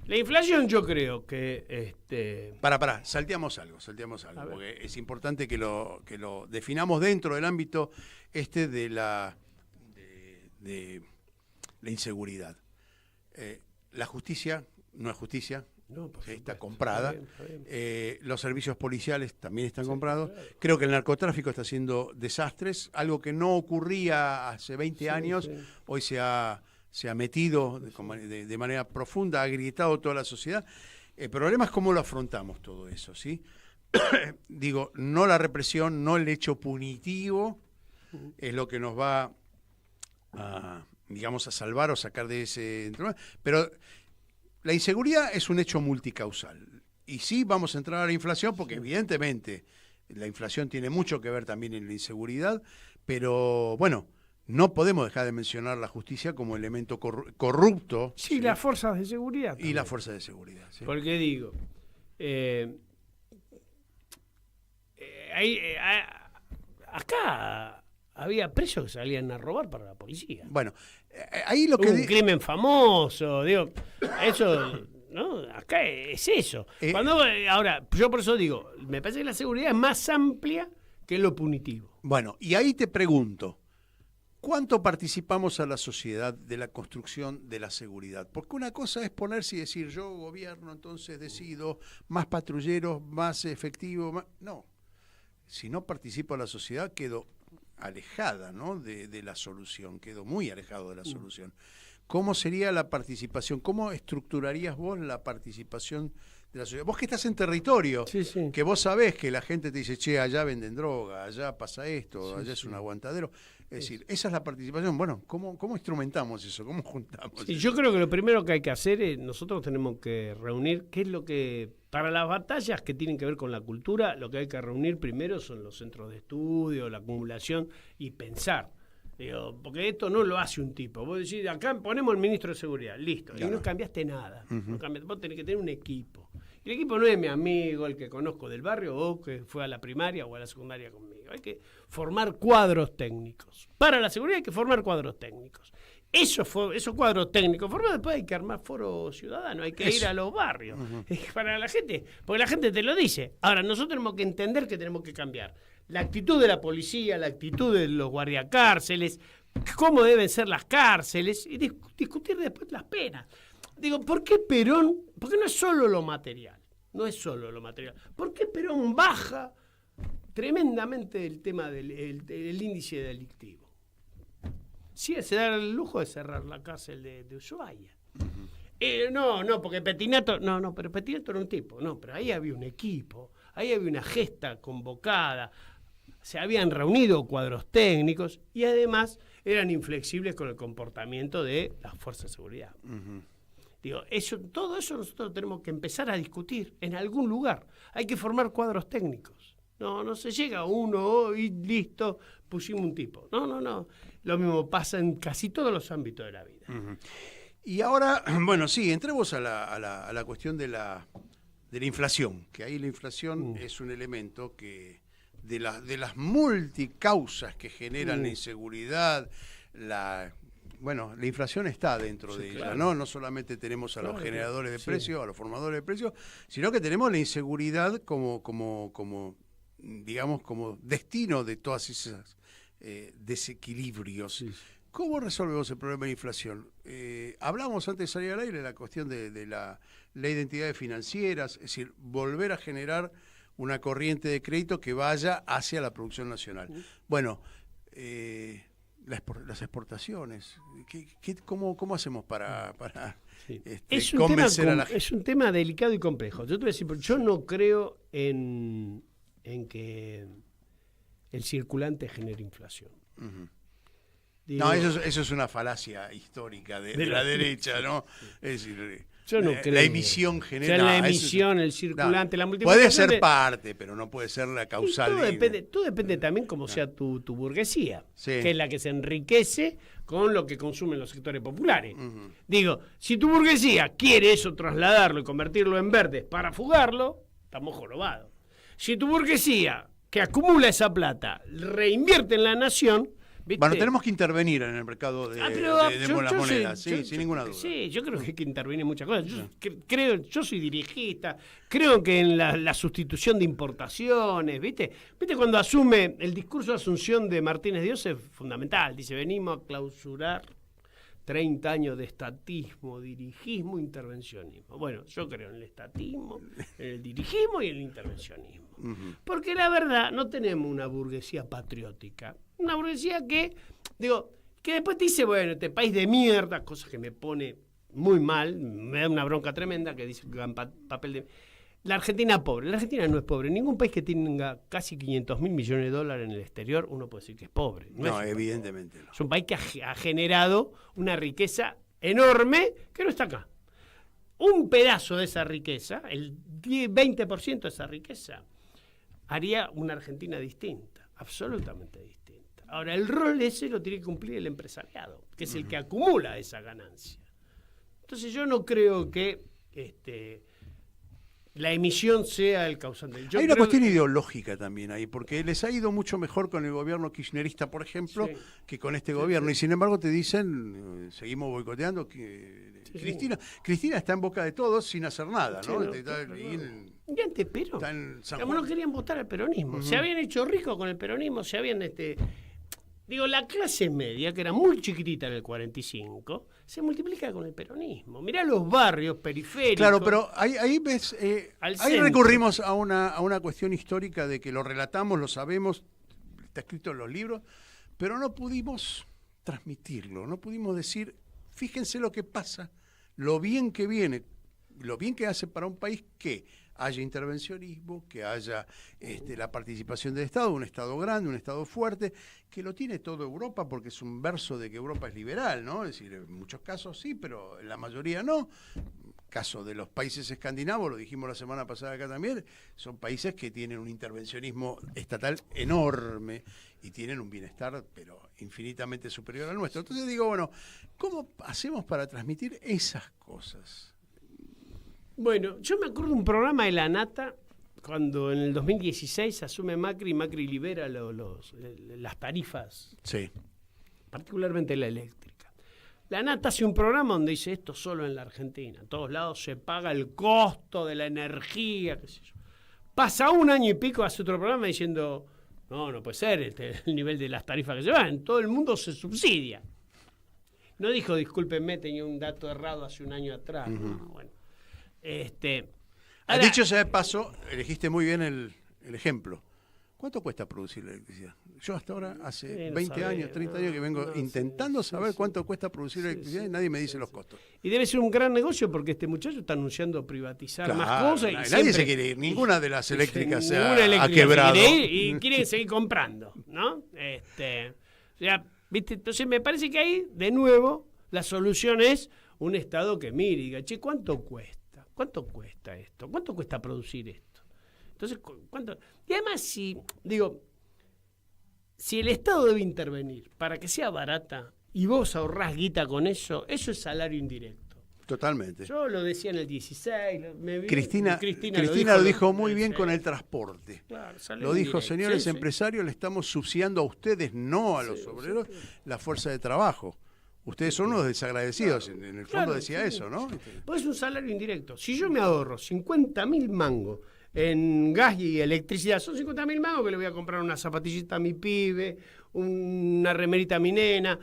La inflación yo creo que... salteamos algo, porque es importante que lo definamos dentro del ámbito de la inseguridad. La justicia no es justicia. No, está comprada. Está bien. Los servicios policiales también están comprados. Claro. Creo que el narcotráfico está haciendo desastres, algo que no ocurría hace 20 años. Sí. Hoy se ha metido de manera profunda, ha agrietado toda la sociedad. El problema es cómo lo afrontamos todo eso, ¿sí? Digo, no la represión, no el hecho punitivo, es lo que nos va a salvar o sacar de ese... Pero... la inseguridad es un hecho multicausal. Y sí vamos a entrar a la inflación porque evidentemente la inflación tiene mucho que ver también en la inseguridad, pero bueno, no podemos dejar de mencionar la justicia como elemento corrupto. Sí, las fuerzas de seguridad. Y también. las fuerzas de seguridad. ¿Sí? Porque digo, acá había presos que salían a robar para la policía. Bueno, ahí lo que... Un crimen famoso, digo, eso, ¿no? Acá es eso. Ahora, yo por eso digo, me parece que la seguridad es más amplia que lo punitivo. Bueno, y ahí te pregunto, ¿cuánto participamos a la sociedad de la construcción de la seguridad? Porque una cosa es ponerse y decir, yo gobierno, entonces decido más patrulleros, más efectivo, más... No, si no participo a la sociedad quedo alejada, ¿no? de la solución, quedo muy alejado de la solución. ¿Cómo sería la participación? ¿Cómo estructurarías vos la participación de la sociedad? Vos que estás en territorio, que vos sabés que la gente te dice, che, allá venden droga, allá pasa esto, allá es un aguantadero. Es decir, esa es la participación. Bueno, ¿cómo instrumentamos eso? ¿Cómo juntamos eso? Yo creo que lo primero que hay que hacer es, nosotros tenemos que reunir, qué es lo que, para las batallas que tienen que ver con la cultura, lo que hay que reunir primero son los centros de estudio, la acumulación y pensar. Digo, porque esto no lo hace un tipo. Vos decís, acá ponemos el ministro de Seguridad, listo, y no cambiaste nada. No cambiaste, vos tenés que tener un equipo. Y el equipo no es mi amigo, el que conozco del barrio o que fue a la primaria o a la secundaria conmigo. Hay que formar cuadros técnicos. Para la seguridad hay que formar cuadros técnicos. Esos cuadros técnicos formados, después hay que armar foro ciudadano, hay que ir a los barrios. Para la gente, porque la gente te lo dice. Ahora, nosotros tenemos que entender que tenemos que cambiar la actitud de la policía, la actitud de los guardiacárceles, cómo deben ser las cárceles y discutir después las penas. Digo, ¿por qué Perón? Porque no es solo lo material, no es solo lo material. ¿Por qué Perón baja tremendamente el tema del índice delictivo? Sí, se da el lujo de cerrar la cárcel de Ushuaia. No, porque Petinato, pero Petinato era un tipo, pero ahí había un equipo, ahí había una gesta convocada, se habían reunido cuadros técnicos y además eran inflexibles con el comportamiento de las fuerzas de seguridad. Digo, todo eso nosotros tenemos que empezar a discutir en algún lugar. Hay que formar cuadros técnicos. No se llega a uno y listo, pusimos un tipo. No. Lo mismo pasa en casi todos los ámbitos de la vida. Y ahora, bueno, sí, entremos a la cuestión de la inflación, que ahí la inflación es un elemento que de las multicausas que generan la inseguridad, la inflación está dentro de ella, ¿no? No solamente tenemos a los generadores de precios, a los formadores de precios, sino que tenemos la inseguridad como digamos, como destino de todas esas desequilibrios. ¿Cómo resolvemos el problema de inflación? Hablamos antes de salir al aire de la cuestión de la ley de entidades financieras, es decir, volver a generar una corriente de crédito que vaya hacia la producción nacional. Bueno, las exportaciones, ¿cómo hacemos para convencer a la gente? Es un tema delicado y complejo. Yo te voy a decir, yo no creo en que el circulante genere inflación. Digo, no, eso es una falacia histórica de la derecha, ¿no? Es decir, yo no creo. La emisión genera... O sea, la emisión, el circulante, la multiplicación... Puede ser parte, pero no puede ser la causal. Todo depende también cómo sea tu burguesía, que es la que se enriquece con lo que consumen los sectores populares. Digo, si tu burguesía quiere eso trasladarlo y convertirlo en verdes para fugarlo, estamos jorobados. Si tu burguesía, que acumula esa plata, reinvierte en la nación... ¿viste? Bueno, tenemos que intervenir en el mercado de las monedas, sin ninguna duda. Sí, yo creo que hay que intervenir en muchas cosas. Yo soy dirigista, creo que en la sustitución de importaciones, ¿viste cuando asume el discurso de asunción de Martínez Dios es fundamental, dice, venimos a clausurar 30 años de estatismo, dirigismo, intervencionismo. Bueno, yo creo en el estatismo, en el dirigismo y en el intervencionismo. Porque la verdad, no tenemos una burguesía patriótica. Una burguesía que después te dice, bueno, este país de mierda, cosa que me pone muy mal, me da una bronca tremenda, que dice papel de... La Argentina pobre. La Argentina no es pobre. Ningún país que tenga casi 500.000 millones de dólares en el exterior, uno puede decir que es pobre. No, evidentemente no. Es un país que ha generado una riqueza enorme que no está acá. Un pedazo de esa riqueza, el 20% de esa riqueza, haría una Argentina distinta, absolutamente distinta. Ahora, el rol ese lo tiene que cumplir el empresariado, que es el que acumula esa ganancia. Entonces yo no creo que la emisión sea el causante. Hay una cuestión ideológica también ahí, porque les ha ido mucho mejor con el gobierno kirchnerista, por ejemplo, que con este gobierno. Y sin embargo te dicen, seguimos boicoteando, que Cristina está en boca de todos sin hacer nada, ¿no? Y antes, pero como no querían votar al peronismo. Se habían hecho ricos con el peronismo, se habían... Digo, la clase media, que era muy chiquitita en el 45, se multiplica con el peronismo. Mirá los barrios periféricos. Claro, pero ahí ves, ahí recurrimos a una cuestión histórica de que lo relatamos, lo sabemos, está escrito en los libros, pero no pudimos transmitirlo, no pudimos decir, fíjense lo que pasa, lo bien que viene, lo bien que hace para un país que haya intervencionismo, que haya la participación del Estado, un Estado grande, un Estado fuerte, que lo tiene toda Europa, porque es un verso de que Europa es liberal, ¿no? Es decir, en muchos casos sí, pero en la mayoría no. Caso de los países escandinavos, lo dijimos la semana pasada acá también, son países que tienen un intervencionismo estatal enorme y tienen un bienestar, pero infinitamente superior al nuestro. Entonces digo, bueno, ¿cómo hacemos para transmitir esas cosas? Bueno, yo me acuerdo de un programa de La Nata, cuando en el 2016 asume Macri, y Macri libera las tarifas, particularmente la eléctrica. La Nata hace un programa donde dice esto solo en la Argentina, en todos lados se paga el costo de la energía, qué sé yo. Pasa un año y pico, hace otro programa diciendo, no puede ser el nivel de las tarifas que se van, en todo el mundo se subsidia. No dijo, discúlpenme, tenía un dato errado hace un año atrás. No, bueno. Ahora, dicho sea de paso, elegiste muy bien el ejemplo. ¿Cuánto cuesta producir la electricidad? Yo hasta ahora, hace 20 años, 30 años que vengo intentando saber cuánto cuesta producir la electricidad y nadie me dice los costos. Y debe ser un gran negocio porque este muchacho está anunciando privatizar más cosas. Nadie se quiere ir, ninguna de las eléctricas ha quebrado. Y quieren seguir comprando, ¿no? ¿Viste? Entonces me parece que ahí, de nuevo, la solución es un Estado que mire y diga, che, ¿cuánto cuesta? ¿Cuánto cuesta esto? ¿Cuánto cuesta producir esto? Entonces, ¿cuánto? Y además, si el Estado debe intervenir para que sea barata y vos ahorrás guita con eso es salario indirecto. Totalmente. Yo lo decía en el 16. Cristina lo dijo muy bien con el transporte. Claro, lo dijo, indirecto. Señores empresarios, le estamos subsidiando a ustedes, no a los obreros, la fuerza de trabajo. Ustedes son unos desagradecidos, claro, en el fondo decía eso, ¿no? Pues es un salario indirecto. Si yo me ahorro 50.000 mangos en gas y electricidad, son 50.000 mangos que le voy a comprar una zapatillita a mi pibe, una remerita a mi nena,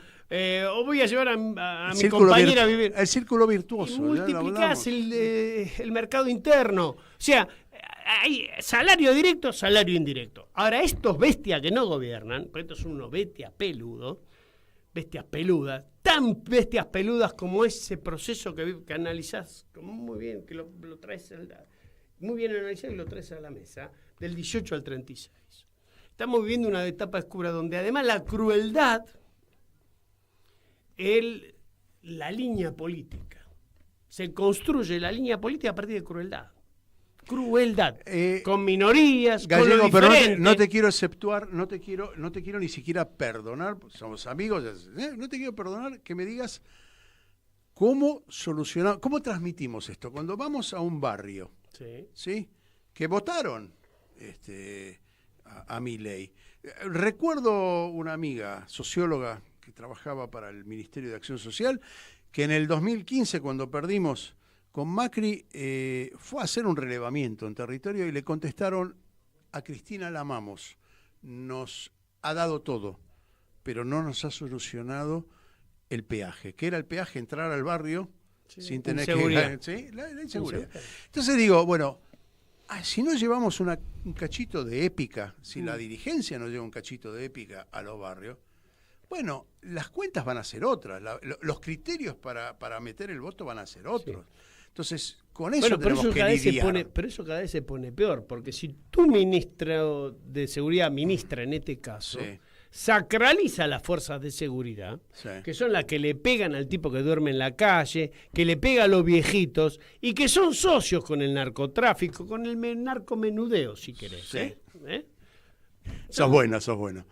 o voy a llevar a mi compañera a vivir. El círculo virtuoso. Y multiplicás el mercado interno. O sea, hay salario directo, salario indirecto. Ahora, estos bestias que no gobiernan, porque estos son unos bestias peludas, tan bestias peludas como ese proceso que analizás muy bien, que lo traes muy bien analizado y lo traes a la mesa, del 18 al 36. Estamos viviendo una etapa oscura donde además la crueldad, la línea política, se construye la línea política a partir de crueldad. Con minorías, Gallego, con lo pero diferente. no te quiero exceptuar, no te quiero ni siquiera perdonar, somos amigos, no te quiero perdonar que me digas cómo solucionar, cómo transmitimos esto. Cuando vamos a un barrio, ¿sí? Que votaron a Milei. Recuerdo una amiga socióloga que trabajaba para el Ministerio de Acción Social, que en el 2015, cuando perdimos con Macri, fue a hacer un relevamiento en territorio y le contestaron: a Cristina la amamos, nos ha dado todo, pero no nos ha solucionado el peaje. ¿Qué era el peaje? Entrar al barrio sin tener que... ¿Sí? La inseguridad. Entonces digo, bueno, si no llevamos un cachito de épica, si la dirigencia no lleva un cachito de épica a los barrios, bueno, las cuentas van a ser otras, los criterios para meter el voto van a ser otros. Entonces, con eso tenemos que lidiar. Pero eso cada vez se pone peor, porque si tu ministro de Seguridad, ministra en este caso, sacraliza las fuerzas de seguridad, que son las que le pegan al tipo que duerme en la calle, que le pega a los viejitos, y que son socios con el narcotráfico, con el narcomenudeo, si querés. Sos bueno, sos bueno.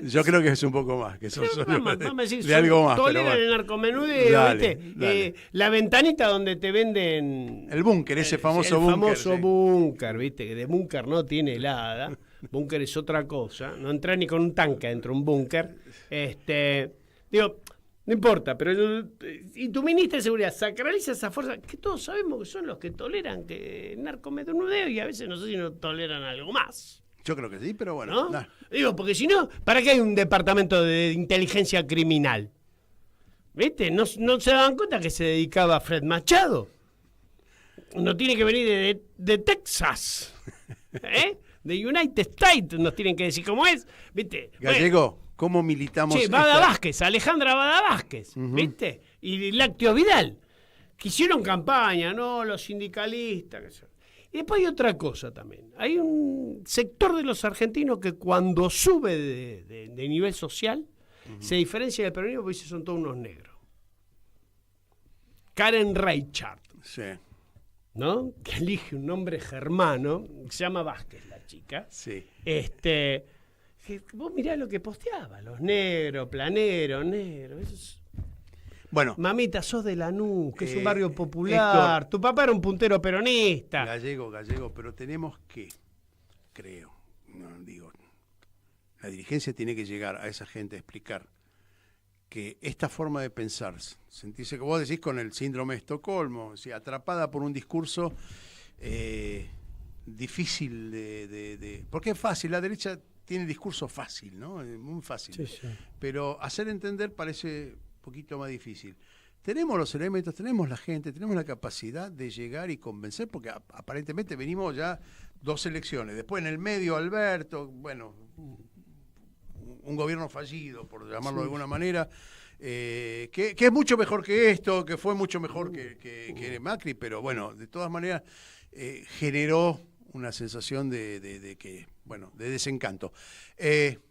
Yo creo que es un poco más, que sos Vamos a decir, de algo más. Pero toleran bueno. el narcomenudeo, Dale, ¿viste? dale. La ventanita donde te venden... El búnker, ese famoso el búnker. famoso sí. búnker, ¿viste? Que de búnker no tiene helada. Búnker es otra cosa. No entras ni con un tanque dentro de un búnker. Digo, no importa, pero... Y tu ministra de Seguridad sacraliza esa fuerza que todos sabemos que son los que toleran que el narcomenudeo y a veces no sé si no toleran algo más. Yo creo que sí, pero bueno. ¿No? Digo, porque si no, ¿para qué hay un departamento de inteligencia criminal? ¿Viste? No se daban cuenta que se dedicaba a Fred Machado. No tiene que venir de Texas. De United States nos tienen que decir cómo es. ¿Viste? Gallego, ¿cómo militamos? Che, Bada Vázquez, Alejandra Bada Vázquez, ¿viste? Y Lácteo Vidal, que hicieron campaña, ¿no? Los sindicalistas, qué sé yo. Y después hay otra cosa también. Hay un sector de los argentinos que cuando sube de nivel social se diferencia del peronismo porque son todos unos negros. Karen Reichardt, Sí. ¿no? Que elige un nombre germano, se llama Vázquez la chica. Sí. Que vos mirá lo que posteaba, los negros, planeros, negros. Eso es... Bueno, Mamita, sos de Lanús, que es un barrio popular. Héctor, tu papá era un puntero peronista. Gallego, pero tenemos que, creo, no digo, la dirigencia tiene que llegar a esa gente a explicar que esta forma de pensar, sentirse, como vos decís, con el síndrome de Estocolmo, o sea, atrapada por un discurso difícil porque es fácil, la derecha tiene discurso fácil, ¿no? Muy fácil. Sí, sí. Pero hacer entender parece un poquito más difícil. Tenemos los elementos, tenemos la gente, tenemos la capacidad de llegar y convencer, porque aparentemente venimos ya 2 elecciones. Después en el medio, Alberto, bueno, un gobierno fallido, por llamarlo de alguna manera, que es mucho mejor que esto, que fue mucho mejor que Macri, pero bueno, de todas maneras generó una sensación de que, bueno, de desencanto.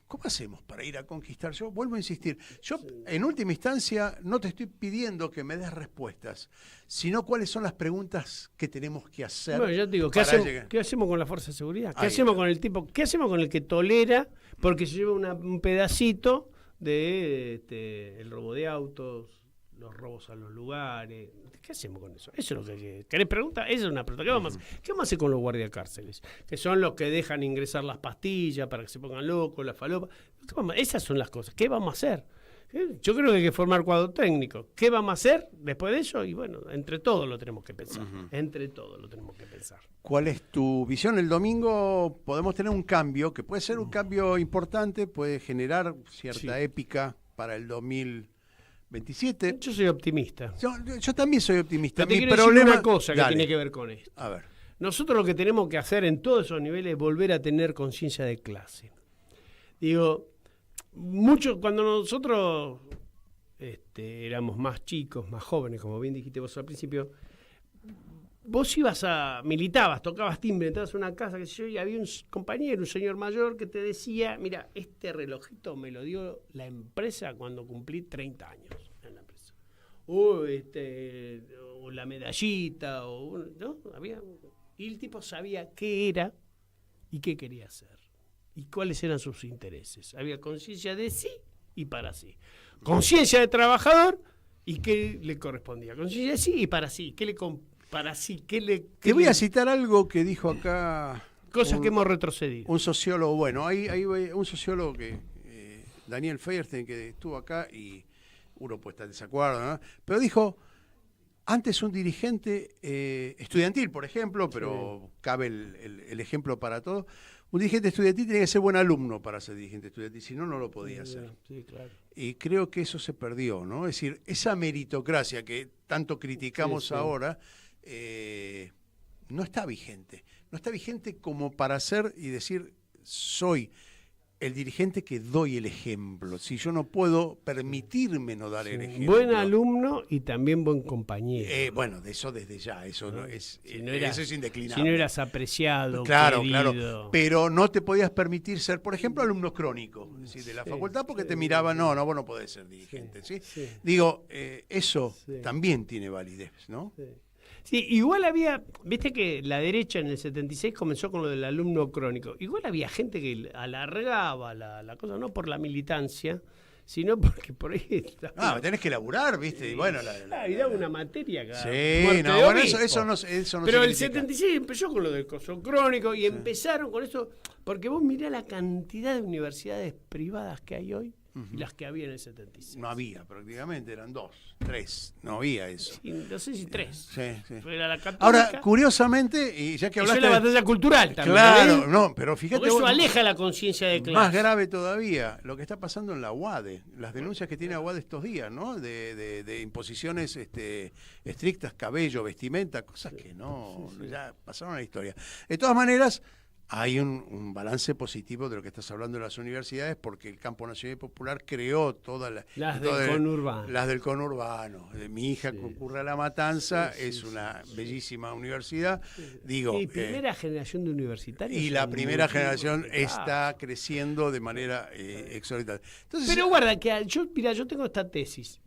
¿Cómo hacemos para ir a conquistar? Yo vuelvo a insistir, yo en última instancia no te estoy pidiendo que me des respuestas, sino cuáles son las preguntas que tenemos que hacer. Bueno, yo te digo, ¿qué hacemos con la fuerza de seguridad? ¿Qué hacemos con el tipo? ¿Qué hacemos con el que tolera porque se lleva un pedacito de el robo de autos, los robos a los lugares? ¿Qué hacemos con eso? Eso es lo que querés preguntar. Esa es una pregunta. ¿Qué vamos a hacer con los guardiacárceles? Que son los que dejan ingresar las pastillas para que se pongan locos, la falopa. Esas son las cosas. ¿Qué vamos a hacer? Yo creo que hay que formar cuadro técnico. ¿Qué vamos a hacer después de eso? Y bueno, entre todos lo tenemos que pensar. Entre todos lo tenemos que pensar. ¿Cuál es tu visión? El domingo podemos tener un cambio, que puede ser un cambio importante, puede generar cierta épica para el 2027. Yo soy optimista. Yo también soy optimista. Pero te Mi quiero problema... decir una cosa que Dale. tiene que ver con esto. A ver. Nosotros lo que tenemos que hacer en todos esos niveles es volver a tener conciencia de clase. Digo, cuando nosotros éramos más chicos, más jóvenes, como bien dijiste vos al principio, vos militabas, tocabas timbre, entrabas a una casa, qué sé yo, y había un compañero, un señor mayor, que te decía, mira, este relojito me lo dio la empresa cuando cumplí 30 años en la empresa. O la medallita, ¿no? Y el tipo sabía qué era y qué quería hacer. Y cuáles eran sus intereses. Había conciencia de sí y para sí. Conciencia de trabajador y qué le correspondía. Conciencia de sí y para sí. Te voy a citar algo que dijo acá... Cosas que hemos retrocedido. Un sociólogo, bueno, hay un sociólogo que... Daniel Feierstein, que estuvo acá y uno puede estar en desacuerdo, ¿no? Pero dijo... Antes un dirigente estudiantil, por ejemplo, pero cabe el ejemplo para todo, un dirigente estudiantil tenía que ser buen alumno para ser dirigente estudiantil, si no, no lo podía hacer. Sí, claro. Y creo que eso se perdió, ¿no? Es decir, esa meritocracia que tanto criticamos ahora no está vigente. No está vigente como para ser y decir, soy el dirigente que doy el ejemplo. Si yo no puedo permitirme no dar el ejemplo. Buen alumno y también buen compañero. Bueno, de eso desde ya, eso no es, eso es indeclinable. Si no eras apreciado, claro, querido. claro. Pero no te podías permitir ser, por ejemplo, alumno crónico, es decir, de la facultad, porque te miraban, no, vos no podés ser dirigente. ¿Sí? Digo, eso también tiene validez, ¿no? Sí, igual había, viste que la derecha en el 76 comenzó con lo del alumno crónico. Igual había gente que alargaba la cosa, no por la militancia, sino porque por ahí... tenés que laburar, ¿viste? Y bueno, y daba una materia acá. Sí, no, bueno, eso no Pero se el critica. 76 empezó con lo del coso crónico y empezaron con eso, porque vos mirá la cantidad de universidades privadas que hay hoy y las que había en el 76. No había, prácticamente, eran 2, 3, no había eso. Sí, no sé si 3. Sí. Era la católica. Ahora, curiosamente, y ya que Eso hablaste... es la batalla cultural también. Claro, no, pero fíjate... Porque eso vos, aleja la conciencia de clase. más grave todavía, lo que está pasando en la UADE, las denuncias que tiene la UADE estos días, ¿no? De imposiciones estrictas, cabello, vestimenta, cosas que no, ya pasaron a la historia. De todas maneras, hay un balance positivo de lo que estás hablando de las universidades, porque el Campo Nacional y Popular creó las del conurbano. Las del conurbano. Mi hija concurre a La Matanza, es una bellísima universidad. Digo, Y primera generación de universitarios. y la son primera muy generación motivados. está creciendo de manera exorbitante. Entonces, Pero guarda, que yo tengo esta tesis.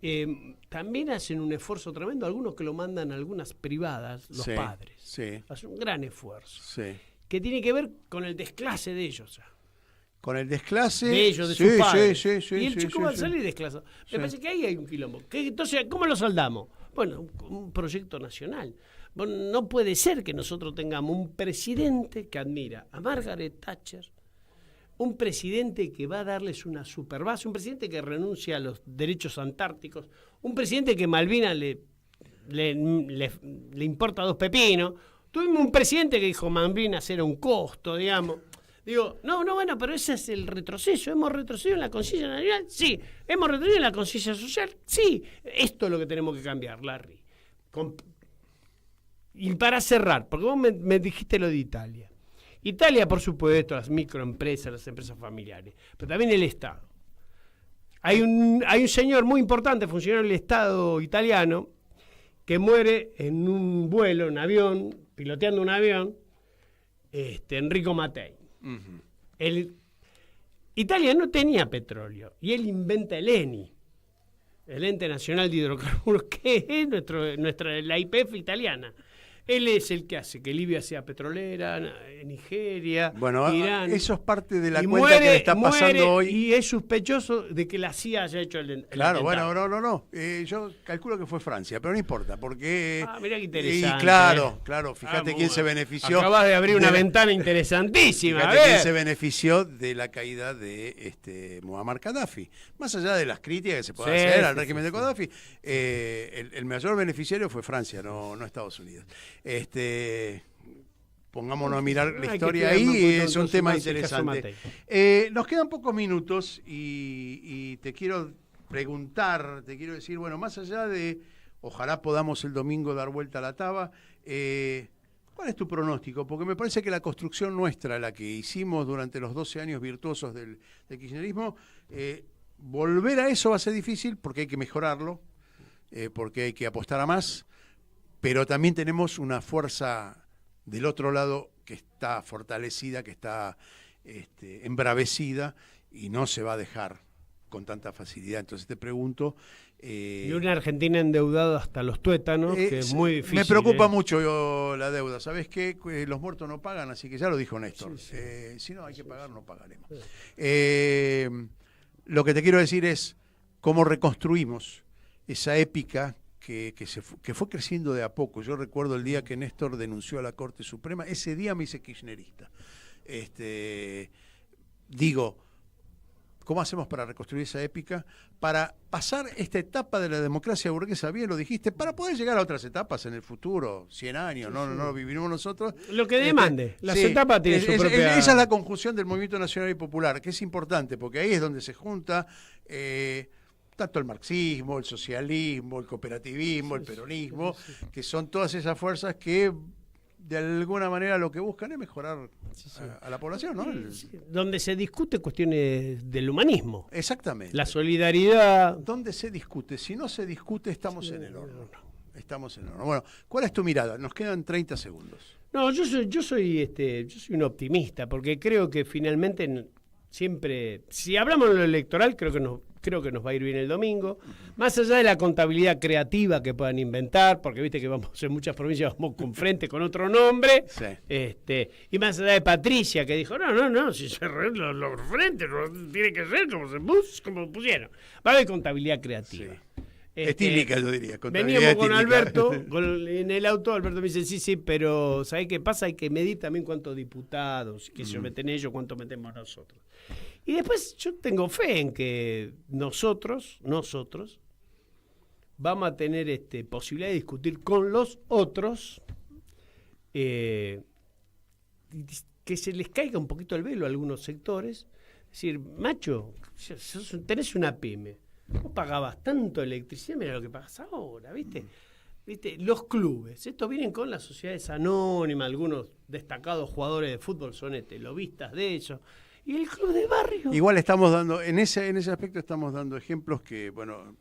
También hacen un esfuerzo tremendo, algunos que lo mandan a algunas privadas, los Sí, padres. sí. Hacen un gran esfuerzo. sí. Que tiene que ver con el desclase de ellos. Con el desclase De ellos, de sí, sus padres. sí, y el sí, chico sí, va a sí. salir desclasado. Me parece que ahí hay un quilombo. Entonces, ¿cómo lo saldamos? Bueno, un proyecto nacional. Bueno, no puede ser que nosotros tengamos un presidente que admira a Margaret Thatcher, un presidente que va a darles una superbase, un presidente que renuncia a los derechos antárticos, un presidente que Malvinas le importa 2 pepinos. Tuvimos un presidente que dijo Malvinas era un costo, digamos. Digo, bueno, pero ese es el retroceso. ¿Hemos retrocedido en la conciencia nacional? Sí. ¿Hemos retrocedido en la conciencia social? Sí. Esto es lo que tenemos que cambiar, Larry. Y para cerrar, porque vos me dijiste lo de Italia. Italia, por supuesto, las microempresas, las empresas familiares, pero también el Estado. Hay un señor muy importante, funcionario del Estado italiano, que muere en un vuelo, en avión, piloteando un avión, Enrico Mattei. Italia no tenía petróleo y él inventa el ENI, el Ente Nacional de Hidrocarburos, que es la YPF italiana. Él es el que hace que Libia sea petrolera, Nigeria, Bueno, Irán. eso es parte de la Y cuenta que le está pasando muere, hoy. Y es sospechoso de que la CIA haya hecho el Claro, atentado. bueno, no. Yo calculo que fue Francia, pero no importa, porque... Mirá qué interesante. Y claro, fíjate quién se benefició. Acabas de abrir una ventana interesantísima. Fíjate a quién ver. se benefició de la caída de Muammar Gaddafi. Más allá de las críticas que se puede hacer al régimen de Gaddafi, el mayor beneficiario fue Francia, no Estados Unidos. Pongámonos a mirar la historia ahí, es un tema interesante. Nos quedan pocos minutos y te quiero preguntar, te quiero decir, bueno, más allá de, ojalá podamos el domingo dar vuelta a la taba, ¿cuál es tu pronóstico? Porque me parece que la construcción nuestra, la que hicimos durante los 12 años virtuosos del kirchnerismo, volver a eso va a ser difícil porque hay que mejorarlo, porque hay que apostar a más, pero también tenemos una fuerza del otro lado que está fortalecida, que está embravecida y no se va a dejar con tanta facilidad. Entonces te pregunto... y una Argentina endeudada hasta los tuétanos, que es muy difícil. Me preocupa mucho la deuda. ¿Sabes qué? Los muertos no pagan, así que ya lo dijo Néstor. Si no hay que pagar, no pagaremos. Lo que te quiero decir es cómo reconstruimos esa épica que fue creciendo de a poco. Yo recuerdo el día que Néstor denunció a la Corte Suprema, ese día me hice kirchnerista. Digo, ¿cómo hacemos para reconstruir esa épica? Para pasar esta etapa de la democracia burguesa, bien lo dijiste, para poder llegar a otras etapas en el futuro, 100 años, no lo vivimos nosotros. Lo que demande, las etapas tienen su propia... Esa es la conjunción del movimiento nacional y popular, que es importante, porque ahí es donde se junta... tanto el marxismo, el socialismo, el cooperativismo, el peronismo, que son todas esas fuerzas que de alguna manera lo que buscan es mejorar a la población, ¿no? Donde se discute cuestiones del humanismo. Exactamente. La solidaridad. ¿Dónde se discute? Si no se discute, estamos en el horno. Estamos en el horno. Bueno, ¿cuál es tu mirada? Nos quedan 30 segundos. No, yo soy un optimista, porque creo que finalmente siempre, si hablamos de lo electoral, creo que creo que nos va a ir bien el domingo. Más allá de la contabilidad creativa que puedan inventar, porque viste que vamos en muchas provincias vamos con frente con otro nombre. Sí. Y más allá de Patricia, que dijo, no, si se los frentes, tiene que ser como pusieron. Va a haber contabilidad creativa. Sí. Estílica, yo diría. Veníamos con estílica. Alberto en el auto. Alberto me dice, sí, pero ¿sabés qué pasa? Hay que medir también cuántos diputados, que se meten ellos, cuánto metemos nosotros. Y después yo tengo fe en que nosotros vamos a tener posibilidad de discutir con los otros, que se les caiga un poquito el velo a algunos sectores. Es decir, macho, tenés una pyme. Vos pagabas tanto electricidad, mira lo que pagas ahora, ¿viste? Los clubes, estos vienen con las sociedades anónimas, algunos destacados jugadores de fútbol son lobistas de ellos. Y el club de barrio. Igual estamos dando, en ese aspecto estamos dando ejemplos que, bueno,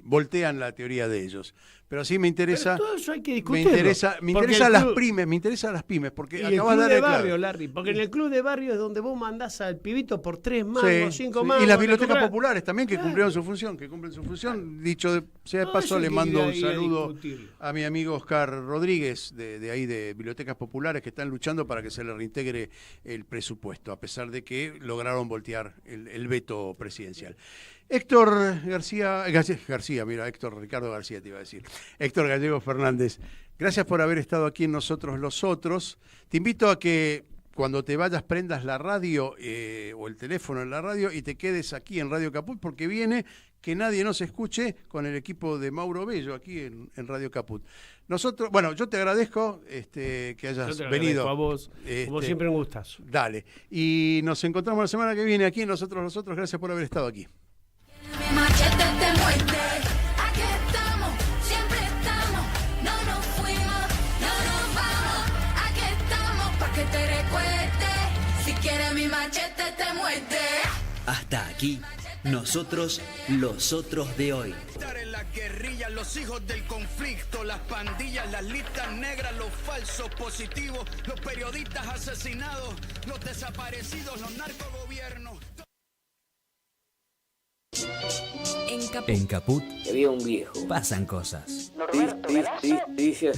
voltean la teoría de ellos. Pero sí me interesa. Pero todo eso hay que me discutirlo. interesa me interesa las pymes, porque y acabas el club de de dar barrio, Larry, porque en el club de barrio es donde vos mandás al pibito por 3 mangos, Sí, 5 sí. mangos. Y las le bibliotecas cobrás. populares también que Claro. cumplen su función. Dicho sea de Todo paso, eso le hay que mando un ir a saludo discutirlo. a mi amigo Oscar Rodríguez, de ahí de Bibliotecas Populares, que están luchando para que se le reintegre el presupuesto, a pesar de que lograron voltear el veto presidencial. Héctor Ricardo García te iba a decir. Héctor Gallego Fernández, gracias por haber estado aquí en Nosotros los Otros. Te invito a que cuando te vayas prendas la radio o el teléfono en la radio y te quedes aquí en Radio Caput, porque viene Que Nadie Nos Escuche con el equipo de Mauro Bello aquí en Radio Caput. Nosotros, bueno, yo te agradezco que hayas venido. A vos, como siempre, un gustazo. Dale. Y nos encontramos la semana que viene aquí en Nosotros los Otros. Gracias por haber estado aquí. Mi machete te muerde, aquí estamos, siempre estamos, no nos fuimos, no nos vamos, aquí estamos pa' que te recuerde, si quieres mi machete te muerde. Hasta aquí, nosotros los otros de hoy. Estar en la guerrilla, los hijos del conflicto, las pandillas, las listas negras, los falsos positivos, los periodistas asesinados, los desaparecidos, los narcogobiernos. En Caput había un viejo. pasan cosas. Dice así.